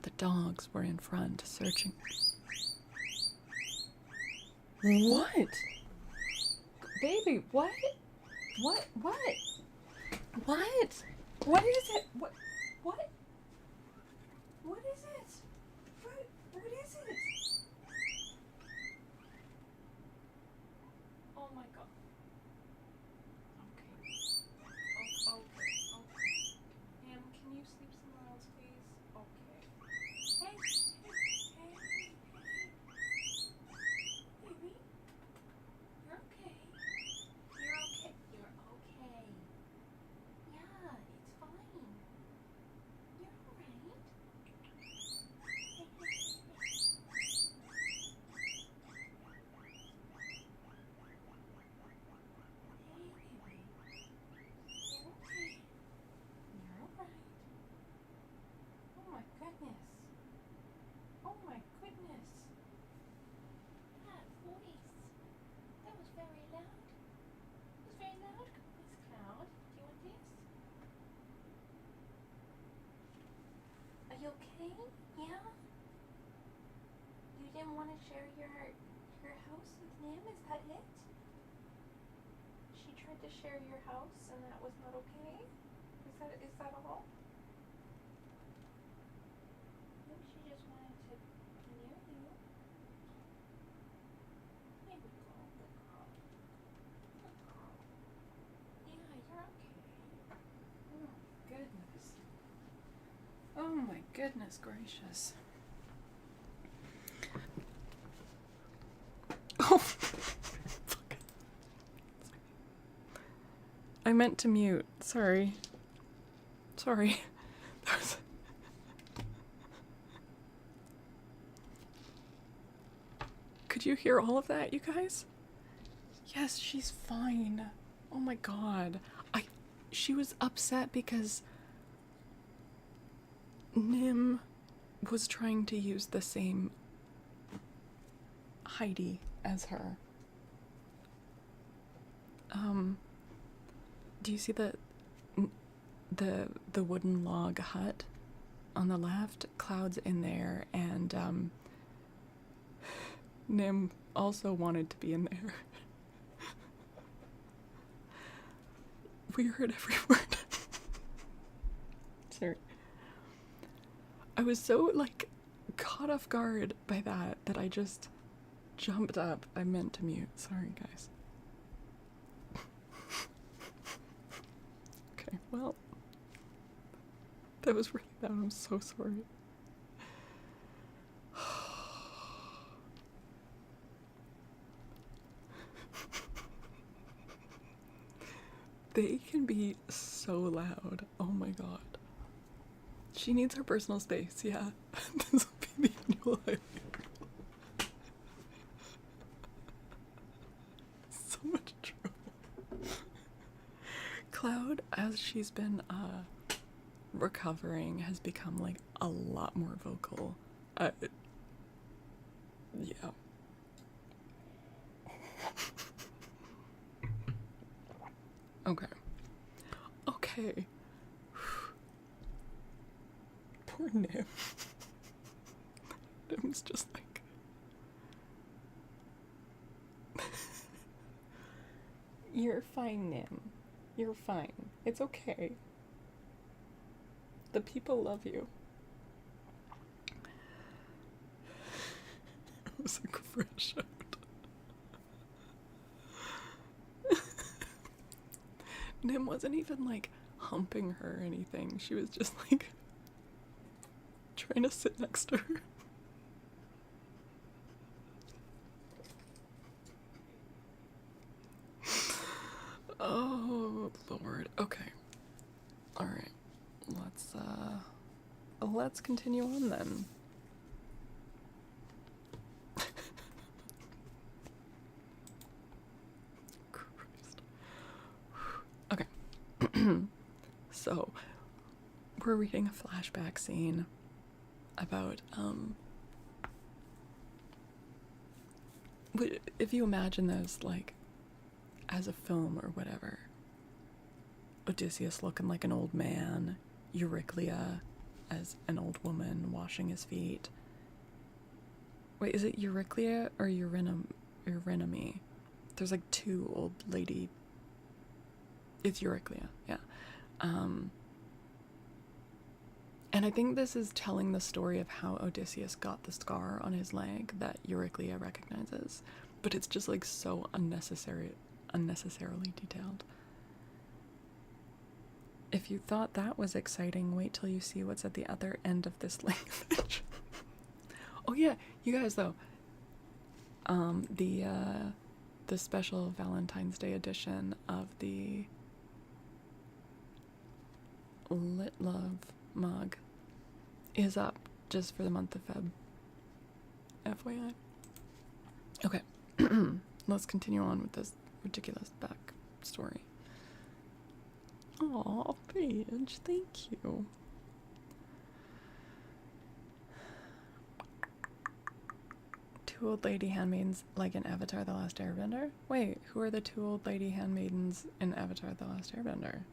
The dogs were in front, searching. What? Baby, what? What? What? What? What is it? What? What? What is it? What is it? Oh my god. Okay. Oh, okay. Ma'am, can you sleep somewhere else, please? Okay. Hey, baby. You're okay. You're okay. You're okay. Yeah, it's fine. You're alright. You okay? Yeah? You didn't want to share your house with Nim? Is that it? She tried to share your house and that was not okay? Is that all? Maybe she just wanted to be near you. There we go, good girl. Good girl. Yeah, you're okay. Oh, goodness. Oh my goodness gracious. Oh, fuck. I meant to mute. Sorry. Sorry. That was... Could you hear all of that, you guys? Yes, she's fine. Oh my god. She was upset because Nim was trying to use the same Heidi as her. Do you see the wooden log hut on the left? Cloud's in there, and Nim also wanted to be in there. We heard every word. Sorry. I was so, like, caught off guard by that I just jumped up. I meant to mute. Sorry, guys. Okay, well. That was really loud. I'm so sorry. They can be so loud. Oh my god. She needs her personal space, yeah. This will be the annual highlight reel. So much trouble. Cloud, as she's been recovering, has become like a lot more vocal. Yeah. Okay. Okay. Poor Nim. Nim's just like... You're fine, Nim. You're fine. It's okay. The people love you. It was like fresh out. Nim wasn't even like humping her or anything. She was just like trying to sit next to her. Oh Lord. Okay. Alright. Let's continue on then. Christ. Okay. So we're reading a flashback scene about if you imagine this like as a film or whatever, Odysseus looking like an old man, Euryclea as an old woman washing his feet. Wait, is it Euryclea or Eurynome? There's like two old lady. It's Euryclea, yeah. And I think this is telling the story of how Odysseus got the scar on his leg that Euryclea recognizes, but it's just like so unnecessarily detailed. If you thought that was exciting, wait till you see what's at the other end of this language. Oh yeah, you guys though. The special Valentine's Day edition of the Lit Love mug is up just for the month of Feb. FYI. Okay, let's continue on with this ridiculous backstory. Aw, Paige, thank you. Two old lady handmaidens like in Avatar: The Last Airbender? Wait, who are the two old lady handmaidens in Avatar: The Last Airbender?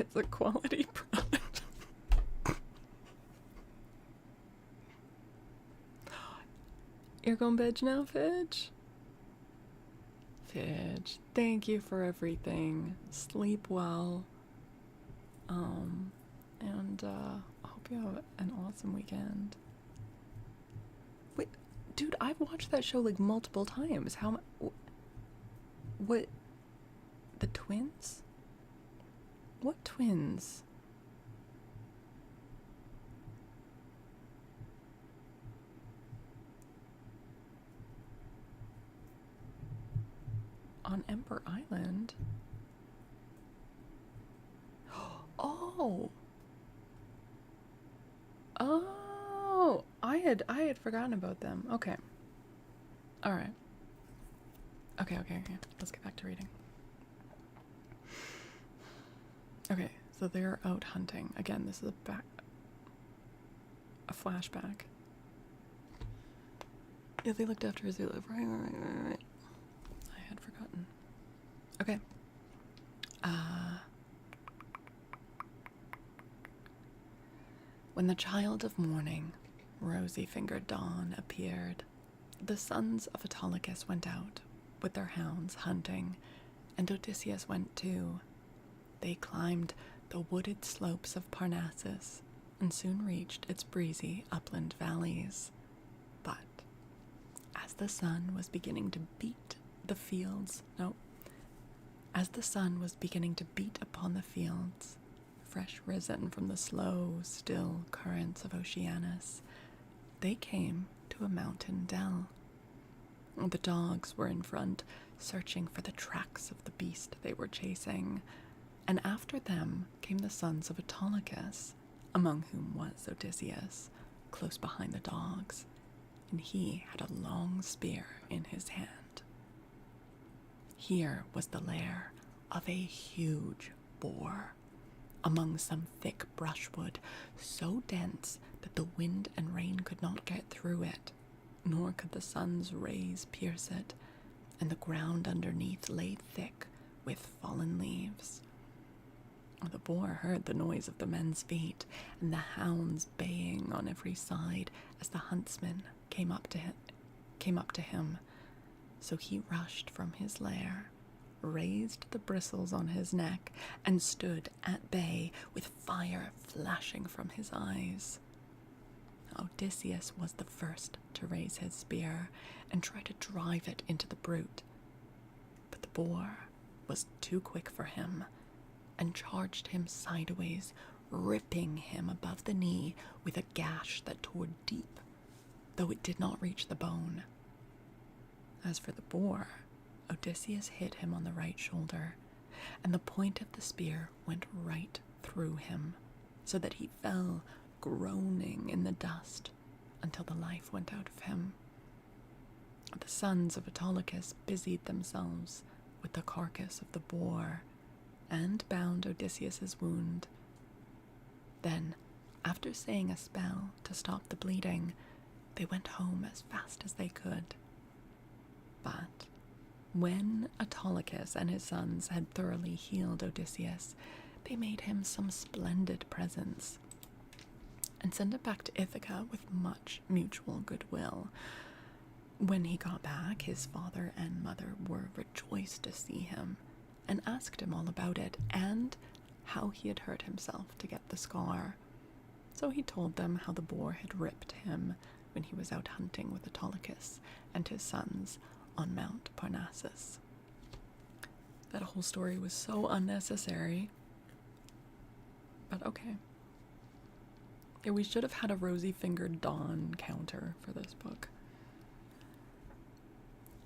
It's a quality product. You're going to bed now, Fidge? Fidge, thank you for everything. Sleep well. And I hope you have an awesome weekend. Wait, dude, I've watched that show like multiple times. What? The twins? What twins? On Ember Island? Oh! Oh! I had forgotten about them. Okay. Alright. Okay. Let's get back to reading. Okay, so they're out hunting. Again, this is a flashback. Yeah, they looked after Azula. Right. I had forgotten. Okay. When the child of morning, rosy-fingered dawn, appeared, the sons of Autolycus went out, with their hounds hunting, and Odysseus went too. They climbed the wooded slopes of Parnassus, and soon reached its breezy upland valleys. But, as the sun was beginning to beat upon the fields, fresh risen from the slow, still currents of Oceanus, they came to a mountain dell. The dogs were in front, searching for the tracks of the beast they were chasing, and after them came the sons of Autolycus, among whom was Odysseus, close behind the dogs, and he had a long spear in his hand. Here was the lair of a huge boar, among some thick brushwood so dense that the wind and rain could not get through it, nor could the sun's rays pierce it, and the ground underneath lay thick with fallen leaves. The boar heard the noise of the men's feet and the hounds baying on every side as the huntsman came up to him. So he rushed from his lair, raised the bristles on his neck, and stood at bay with fire flashing from his eyes. Odysseus was the first to raise his spear and try to drive it into the brute, but the boar was too quick for him and charged him sideways, ripping him above the knee with a gash that tore deep, though it did not reach the bone. As for the boar, Odysseus hit him on the right shoulder, and the point of the spear went right through him, so that he fell groaning in the dust until the life went out of him. The sons of Autolycus busied themselves with the carcass of the boar and bound Odysseus's wound. Then, after saying a spell to stop the bleeding, they went home as fast as they could. But when Autolycus and his sons had thoroughly healed Odysseus, they made him some splendid presents and sent him back to Ithaca with much mutual goodwill. When he got back, his father and mother were rejoiced to see him and asked him all about it and how he had hurt himself to get the scar. So he told them how the boar had ripped him when he was out hunting with Autolycus and his sons on Mount Parnassus. That whole story was so unnecessary. But okay. Yeah, we should have had a rosy-fingered dawn counter for this book.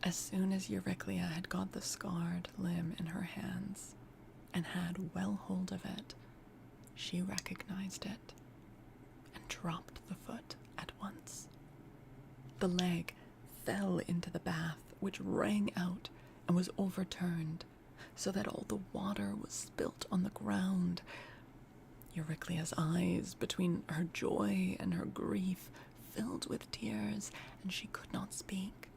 As soon as Euryclea had got the scarred limb in her hands and had well hold of it, she recognized it and dropped the foot at once. The leg fell into the bath, which rang out and was overturned, so that all the water was spilt on the ground. Euryclea's eyes, between her joy and her grief, filled with tears, and she could not speak.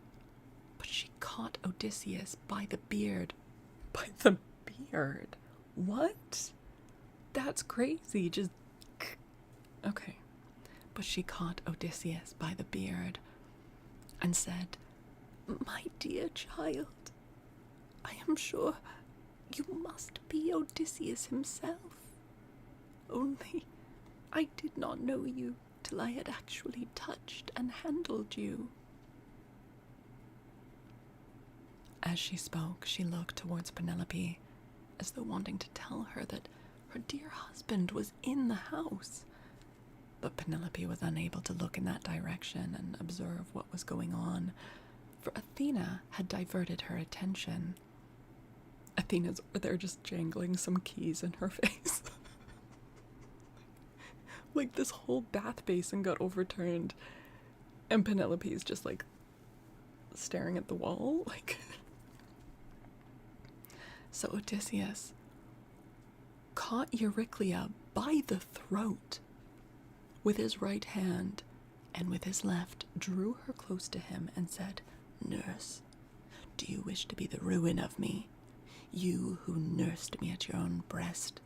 But she caught Odysseus by the beard. By the beard? What? That's crazy. Just okay. But she caught Odysseus by the beard and said, "My dear child, I am sure you must be Odysseus himself. Only I did not know you till I had actually touched and handled you." As she spoke, she looked towards Penelope, as though wanting to tell her that her dear husband was in the house. But Penelope was unable to look in that direction and observe what was going on, for Athena had diverted her attention. Athena's over there just jangling some keys in her face. Like, this whole bath basin got overturned, and Penelope's just, like, staring at the wall, like... So Odysseus caught Euryclea by the throat with his right hand, and with his left drew her close to him and said, "Nurse, do you wish to be the ruin of me? You who nursed me at your own breast.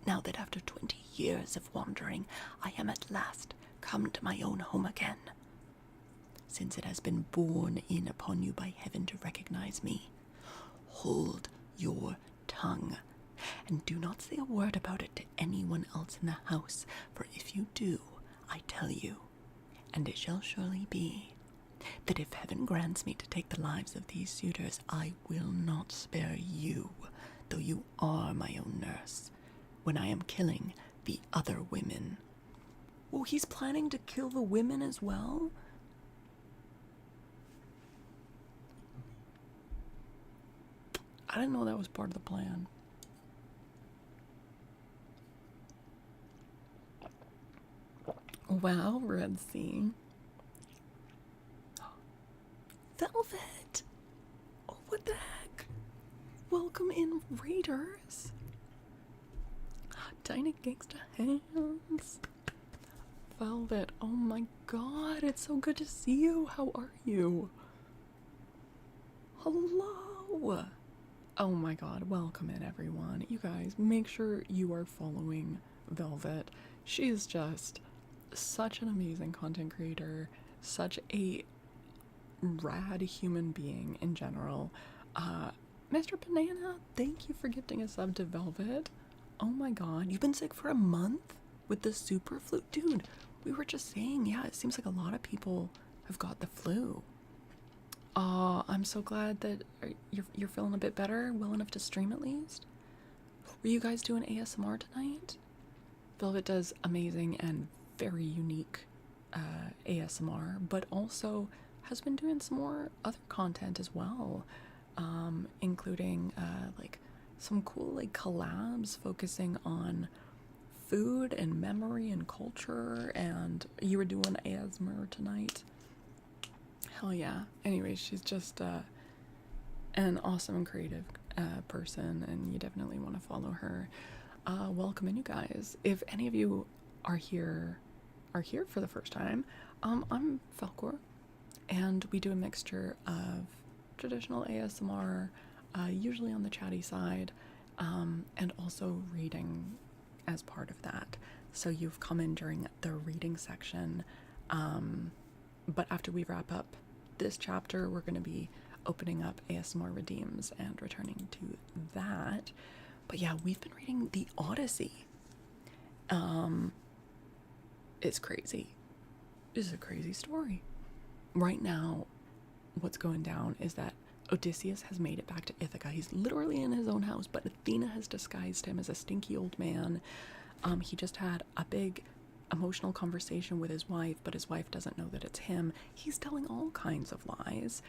Now that after 20 years of wandering, I am at last come to my own home again. Since it has been borne in upon you by heaven to recognize me, hold your tongue, and do not say a word about it to anyone else in the house, for if you do, I tell you, and it shall surely be, that if heaven grants me to take the lives of these suitors, I will not spare you, though you are my own nurse, when I am killing the other women." Oh, he's planning to kill the women as well? I didn't know that was part of the plan. Wow, Red Sea. Velvet! Oh, what the heck? Welcome in, Raiders. Tiny gangsta hands. Velvet, oh my god, it's so good to see you. How are you? Hello! Oh my god, welcome in, everyone. You guys, make sure you are following Velvet. She is just such an amazing content creator, such a rad human being in general. Mr. Banana, thank you for gifting a sub to Velvet. Oh my god, you've been sick for a month with the super flu? Dude, we were just saying, yeah, it seems like a lot of people have got the flu. I'm so glad that you're feeling a bit better, well enough to stream at least. Were you guys doing ASMR tonight? Velvet does amazing and very unique ASMR, but also has been doing some more other content as well, including like some cool like collabs focusing on food and memory and culture. And you were doing ASMR tonight. Hell yeah. Anyways, she's just an awesome and creative person, and you definitely want to follow her. Welcome in, you guys. If any of you are here for the first time, I'm Faolkor, and we do a mixture of traditional ASMR, usually on the chatty side, and also reading as part of that. So you've come in during the reading section, but after we wrap up this chapter, we're going to be opening up ASMR Redeems and returning to that. But yeah, we've been reading the Odyssey. It's crazy. It's a crazy story. Right now, what's going down is that Odysseus has made it back to Ithaca. He's literally in his own house, but Athena has disguised him as a stinky old man. He just had a big emotional conversation with his wife, but his wife doesn't know that it's him. He's telling all kinds of lies.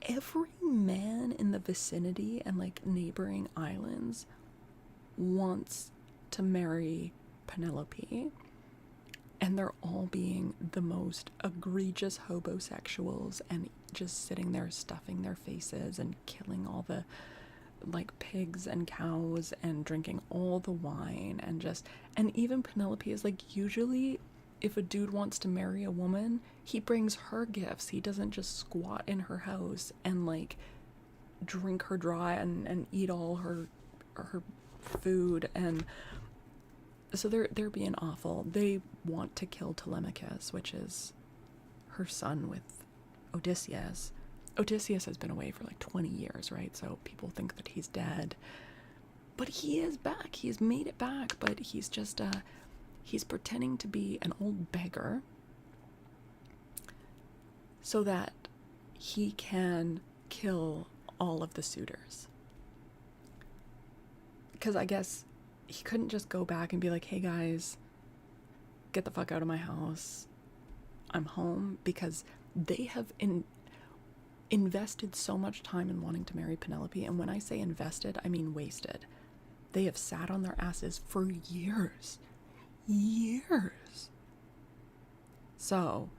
Every man in the vicinity and like neighboring islands wants to marry Penelope, and they're all being the most egregious hobosexuals and just sitting there stuffing their faces and killing all the like pigs and cows and drinking all the wine, and even Penelope is like, usually if a dude wants to marry a woman, he brings her gifts. He doesn't just squat in her house and like drink her dry and eat all her food. And So they're being awful. They want to kill Telemachus, which is her son with Odysseus. Odysseus has been away for like 20 years, right? So people think that he's dead. But he is back. He's made it back, but he's just he's pretending to be an old beggar so that he can kill all of the suitors. Because I guess he couldn't just go back and be like, hey guys, get the fuck out of my house. I'm home. Because they have invested so much time in wanting to marry Penelope. And when I say invested, I mean wasted. They have sat on their asses for years. Years. So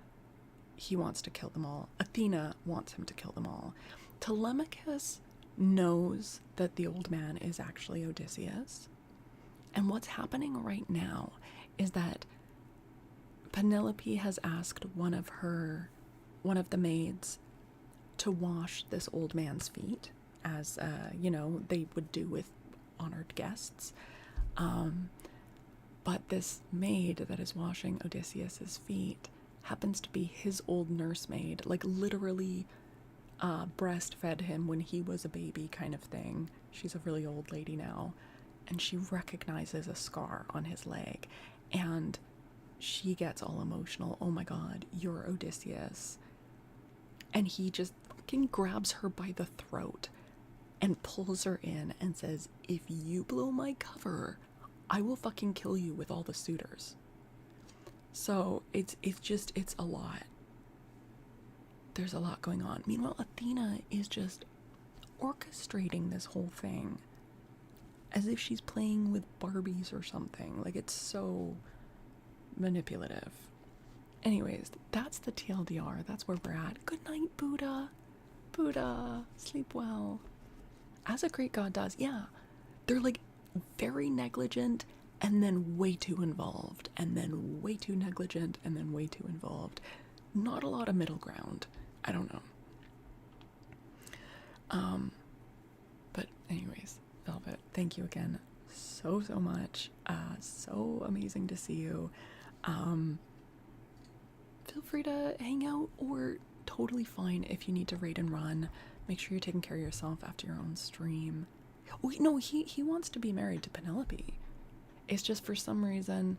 he wants to kill them all. Athena wants him to kill them all. Telemachus knows that the old man is actually Odysseus. And what's happening right now is that Penelope has asked one of the maids to wash this old man's feet, as they would do with honored guests. But this maid that is washing Odysseus's feet happens to be his old nursemaid, like literally breastfed him when he was a baby kind of thing. She's a really old lady now, and she recognizes a scar on his leg, and she gets all emotional. Oh my god, you're Odysseus. And he just fucking grabs her by the throat and pulls her in and says, if you blow my cover, I will fucking kill you with all the suitors. So it's a lot. There's a lot going on. Meanwhile, Athena is just orchestrating this whole thing as if she's playing with Barbies or something. Like, it's so manipulative. Anyways, that's the TLDR. That's where we're at. Good night, Buddha. Buddha, sleep well. As a Greek god does. Yeah, they're like very negligent and then way too involved, and then way too negligent and then way too involved. Not a lot of middle ground. I don't know. But anyways, Velvet, thank you again so much. So amazing to see you. Feel free to hang out, or totally fine if you need to raid and run. Make sure you're taking care of yourself after your own stream. Oh, no, he wants to be married to Penelope. It's just for some reason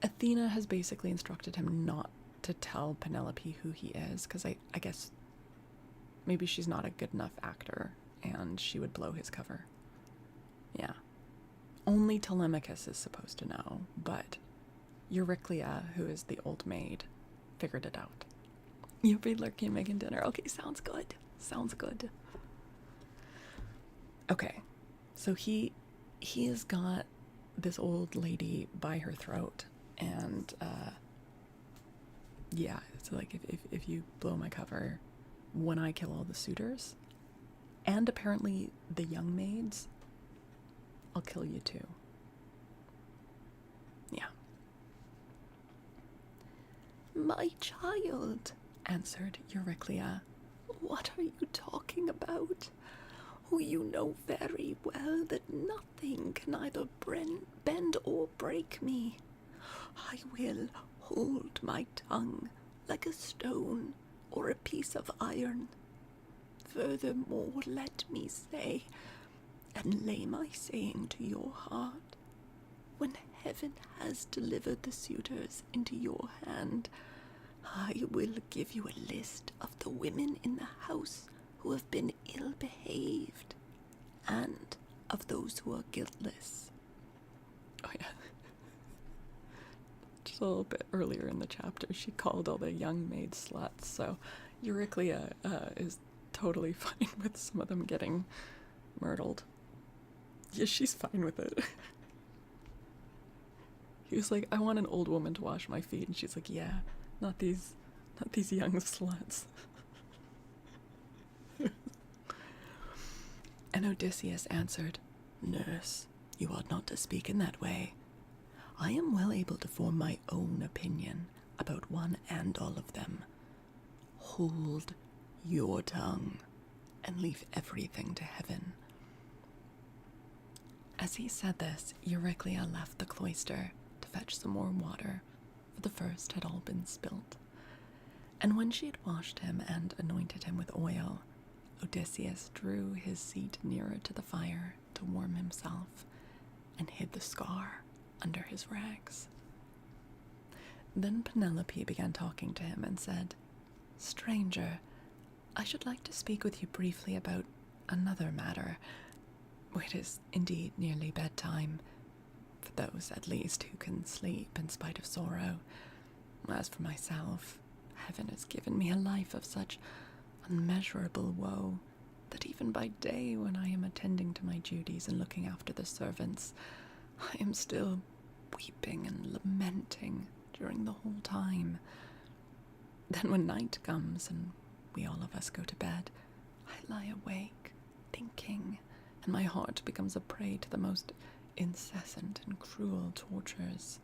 Athena has basically instructed him not to tell Penelope who he is, because I guess maybe she's not a good enough actor and she would blow his cover. Yeah. Only Telemachus is supposed to know, but Euryclea, who is the old maid, figured it out. You'll be lurking and making dinner. Okay, sounds good. Sounds good. Okay, so he has got this old lady by her throat, and yeah, it's like if you blow my cover, when I kill all the suitors, and apparently the young maids, I'll kill you too. Yeah. My child, answered Euryclea, what are you talking about? Oh, you know very well that nothing can either bend or break me. I will hold my tongue like a stone or a piece of iron. Furthermore, let me say, and lay my saying to your heart, when heaven has delivered the suitors into your hand, I will give you a list of the women in the house who have been ill-behaved, and of those who are guiltless. Oh yeah. Just a little bit earlier in the chapter, she called all the young maids sluts, so Euryclea is totally fine with some of them getting myrtled. Yeah, she's fine with it. He was like, I want an old woman to wash my feet, and she's like, yeah, not these young sluts. And Odysseus answered, Nurse, you ought not to speak in that way. I am well able to form my own opinion about one and all of them. Hold your tongue and leave everything to heaven. As he said this, Euryclea left the cloister to fetch some more water, for the first had all been spilt. And when she had washed him and anointed him with oil, Odysseus drew his seat nearer to the fire to warm himself, and hid the scar under his rags. Then Penelope began talking to him and said, "Stranger, I should like to speak with you briefly about another matter. It is indeed nearly bedtime, for those at least who can sleep in spite of sorrow. As for myself, heaven has given me a life of such unmeasurable woe that even by day, when I am attending to my duties and looking after the servants, I am still weeping and lamenting during the whole time. Then when night comes and we all of us go to bed, I lie awake, thinking, and my heart becomes a prey to the most incessant and cruel tortures.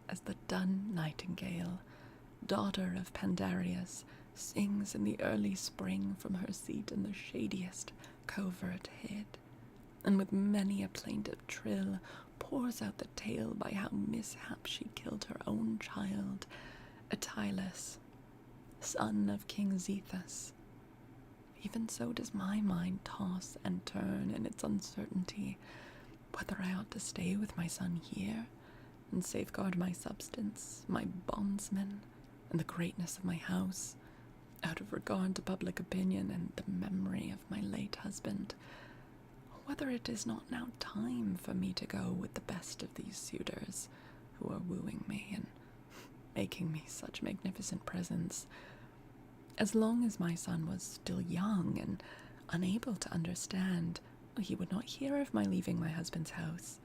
As the dun nightingale, daughter of Pandarius, sings in the early spring from her seat in the shadiest covert hid, and with many a plaintive trill pours out the tale by how mishap she killed her own child, Atylus, son of King Zethus. Even so does my mind toss and turn in its uncertainty, whether I ought to stay with my son here and safeguard my substance, my bondsmen, and the greatness of my house, out of regard to public opinion and the memory of my late husband, or whether it is not now time for me to go with the best of these suitors who are wooing me and making me such magnificent presents. As long as my son was still young and unable to understand, he would not hear of my leaving my husband's house.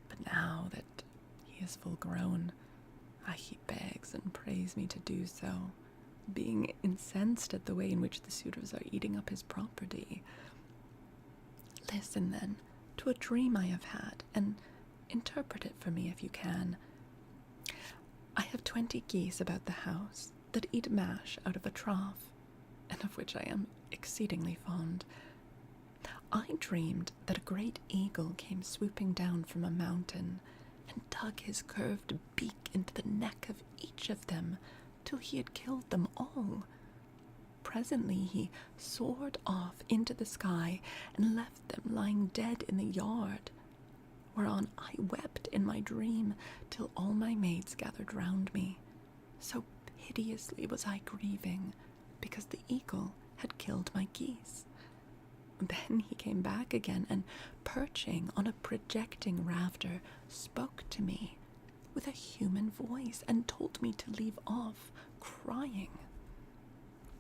But now that he is full grown, he begs and prays me to do so, being incensed at the way in which the suitors are eating up his property. Listen, then, to a dream I have had, and interpret it for me if you can. I have 20 geese about the house that eat mash out of a trough, and of which I am exceedingly fond. I dreamed that a great eagle came swooping down from a mountain and dug his curved beak into the neck of each of them till he had killed them all. Presently he soared off into the sky and left them lying dead in the yard, whereon I wept in my dream till all my maids gathered round me. So hideously was I grieving, because the eagle had killed my geese. Then he came back again, and perching on a projecting rafter, spoke to me with a human voice, and told me to leave off crying.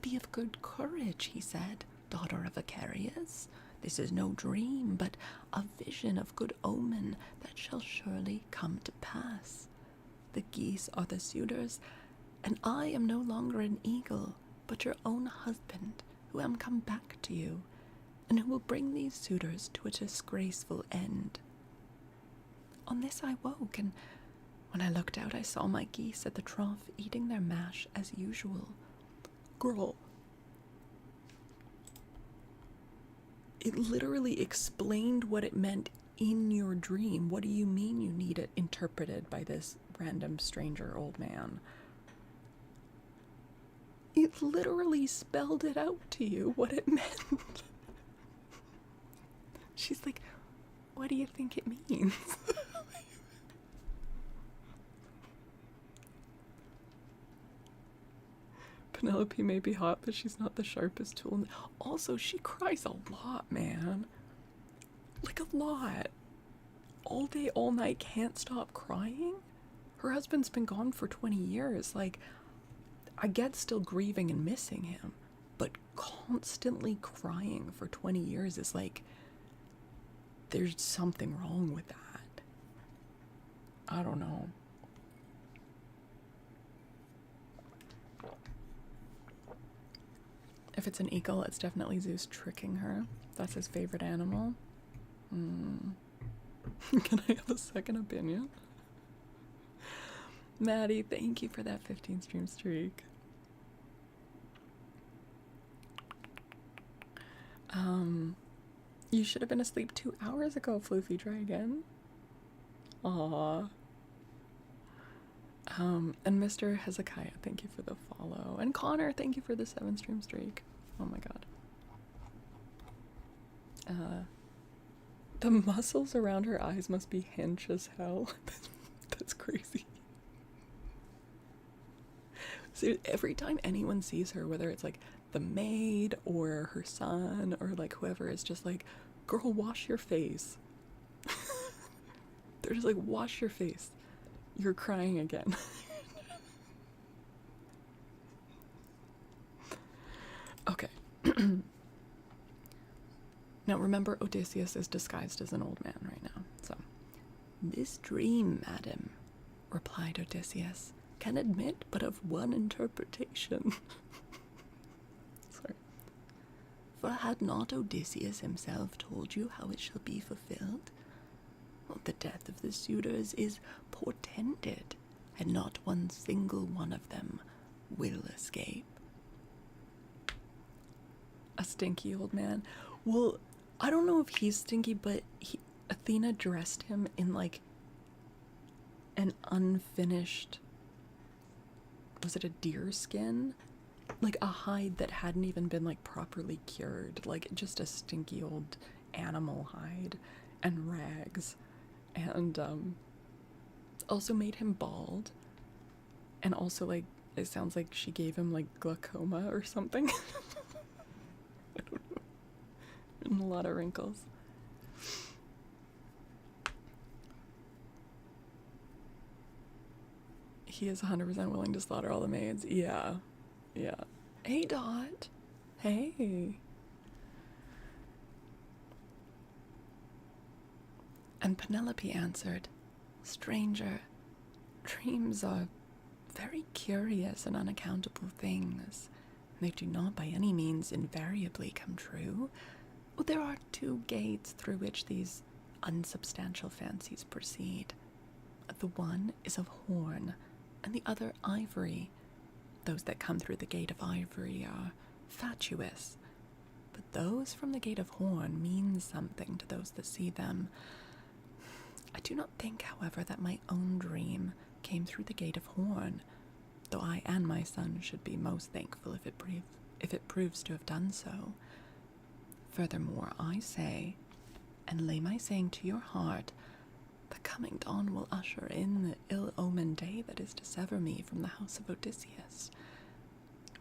"Be of good courage," he said, "daughter of Icarius. This is no dream, but a vision of good omen that shall surely come to pass. The geese are the suitors, and I am no longer an eagle, but your own husband, who am come back to you, and who will bring these suitors to a disgraceful end." On this I woke, and when I looked out I saw my geese at the trough eating their mash as usual. Girl, it literally explained what it meant in your dream. What do you mean you need it interpreted by this random stranger old man? It literally spelled it out to you, what it meant. She's like, what do you think it means? Penelope may be hot, but she's not the sharpest tool. Also, she cries a lot, man. Like, a lot. All day, all night, can't stop crying. Her husband's been gone for 20 years. Like, I get still grieving and missing him, but constantly crying for 20 years is like, there's something wrong with that. I don't know. If it's an eagle, it's definitely Zeus tricking her. That's his favorite animal. Can I have a second opinion? Maddie, thank you for that 15 stream streak. You should have been asleep 2 hours ago, Floofy Dragon. Aww. And Mr. Hezekiah, thank you for the follow. And Connor, thank you for the 7-stream streak. Oh my god. The muscles around her eyes must be hench as hell. That's crazy. So every time anyone sees her, whether it's like the maid or her son or like whoever, is just like, girl, wash your face. They're just like, wash your face. You're crying again. Okay. Now remember, Odysseus is disguised as an old man right now, so. This dream, madam, replied Odysseus, can admit but of one interpretation. Sorry. For had not Odysseus himself told you how it shall be fulfilled? Well, the death of the suitors is portended, and not one single one of them will escape. A stinky old man. Well, I don't know if he's stinky, but Athena dressed him in like an unfinished, was it a deer skin? Like a hide that hadn't even been like properly cured, like just a stinky old animal hide and rags, and also made him bald, and also like it sounds like she gave him like glaucoma or something. I don't know. And a lot of wrinkles. He is 100% willing to slaughter all the maids. Yeah. Yeah. Hey, Dot. Hey. And Penelope answered, Stranger, dreams are very curious and unaccountable things. They do not by any means invariably come true. Well, there are 2 gates through which these unsubstantial fancies proceed. The one is of horn, and the other ivory. Those that come through the gate of ivory are fatuous, but those from the gate of horn mean something to those that see them. I do not think, however, that my own dream came through the gate of horn, though I and my son should be most thankful if it proves to have done so. Furthermore, I say, and lay my saying to your heart, the coming dawn will usher in the ill-omened day that is to sever me from the house of Odysseus.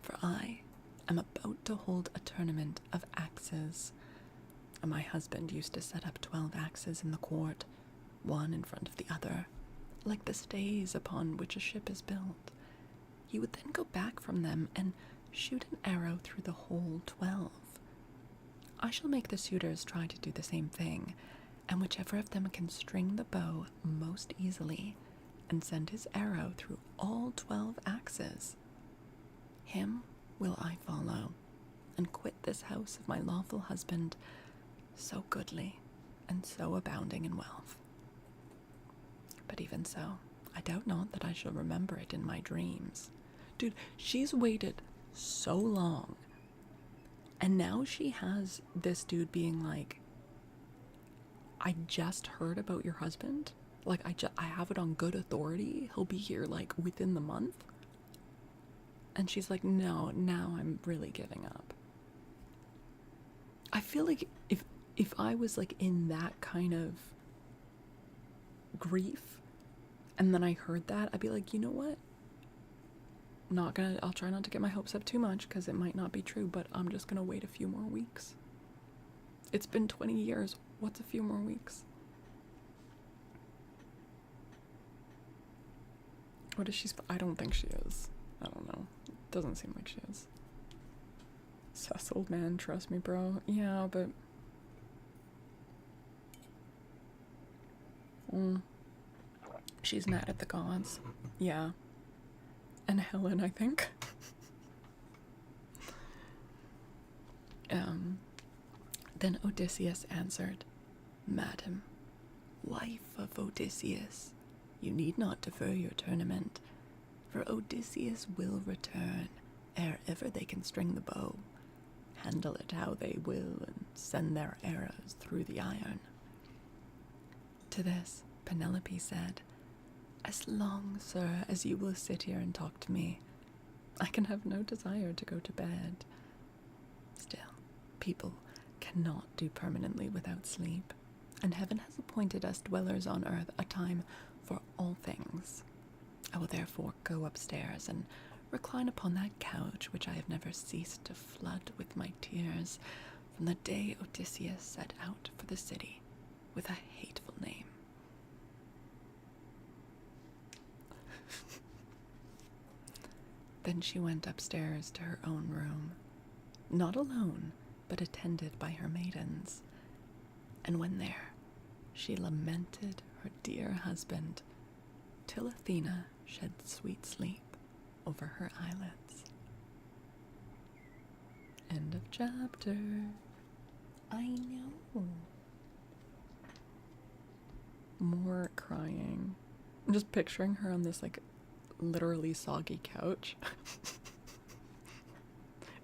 For I am about to hold a tournament of axes. My husband used to set up 12 axes in the court, one in front of the other, like the stays upon which a ship is built. He would then go back from them and shoot an arrow through the whole 12. I shall make the suitors try to do the same thing, and whichever of them can string the bow most easily and send his arrow through all 12 axes, him will I follow, and quit this house of my lawful husband, so goodly and so abounding in wealth. But even so, I doubt not that I shall remember it in my dreams. Dude, she's waited so long, and now she has this dude being like, I just heard about your husband. Like, I have it on good authority. He'll be here, like, within the month. And she's like, no, now I'm really giving up. I feel like if I was, like, in that kind of grief, and then I heard that, I'd be like, you know what? I'll try not to get my hopes up too much, because it might not be true, but I'm just gonna wait a few more weeks. It's been 20 years. What's a few more weeks? What is she? I don't think she is. I don't know. It doesn't seem like she is. Sus old man, trust me, bro. Yeah, but... she's mad at the gods. Yeah. And Helen, I think. Then Odysseus answered, Madam, wife of Odysseus, you need not defer your tournament, for Odysseus will return ere ever they can string the bow, handle it how they will and send their arrows through the iron. To this, Penelope said, "As long, sir, as you will sit here and talk to me, I can have no desire to go to bed. Still, people cannot do permanently without sleep, and heaven has appointed us dwellers on earth a time for all things. I will therefore go upstairs and recline upon that couch which I have never ceased to flood with my tears from the day Odysseus set out for the city with a hateful name." Then she went upstairs to her own room, not alone, but attended by her maidens. And when there, she lamented her dear husband, till Athena shed sweet sleep over her eyelids. End of chapter. I know. More crying. I'm just picturing her on this, like, literally soggy couch.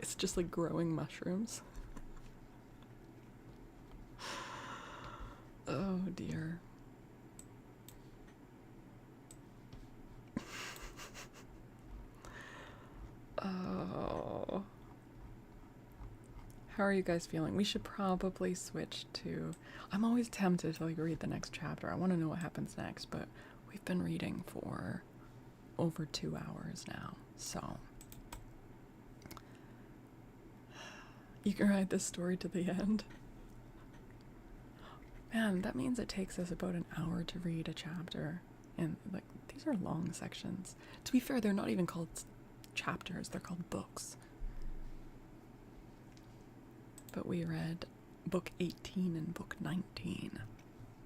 It's just like growing mushrooms. Oh dear. Oh. How are you guys feeling? We should probably switch to... I'm always tempted to like read the next chapter. I want to know what happens next, but we've been reading for over 2 hours now, so you can write this story to the end. Man, that means it takes us about an hour to read a chapter, and like these are long sections. To be fair, they're not even called chapters, they're called books. But we read book 18 and book 19.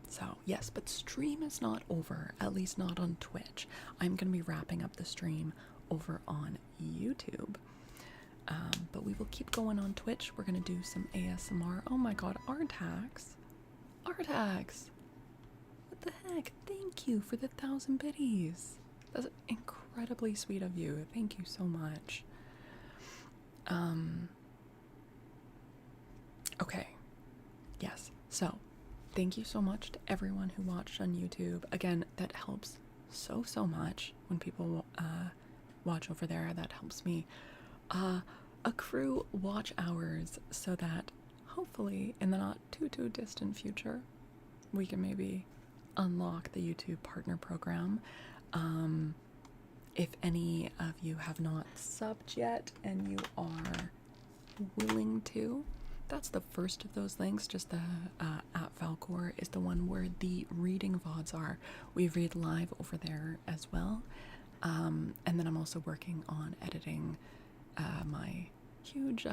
So, yes, but stream is not over, at least not on Twitch. I'm going to be wrapping up the stream over on YouTube. But we will keep going on Twitch. We're going to do some ASMR. Oh my god, Artax. Artax! What the heck? Thank you for the 1,000 biddies. That's incredibly sweet of you. Thank you so much. Okay. Yes, so... thank you so much to everyone who watched on YouTube. Again, that helps so much when people watch over there. That helps me accrue watch hours so that hopefully in the not too distant future we can maybe unlock the YouTube partner program. If any of you have not subbed yet and you are willing to, that's the first of those links. Just the at Faolkor is the one where the reading VODs are. We read live over there as well. And then I'm also working on editing my huge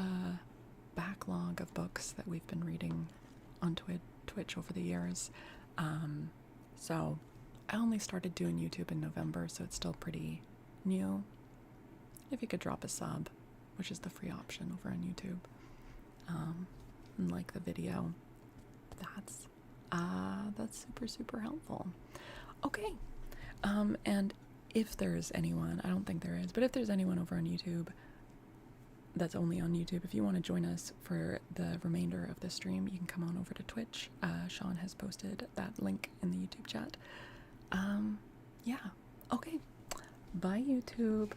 backlog of books that we've been reading on Twitch over the years. So I only started doing YouTube in November, so it's still pretty new. If you could drop a sub, which is the free option over on YouTube, and like the video, that's super helpful. Okay, and if there's anyone, I don't think there is, but if there's anyone over on YouTube that's only on YouTube, if you want to join us for the remainder of the stream, you can come on over to Twitch. Sean has posted that link in the YouTube chat. Yeah, okay, bye YouTube.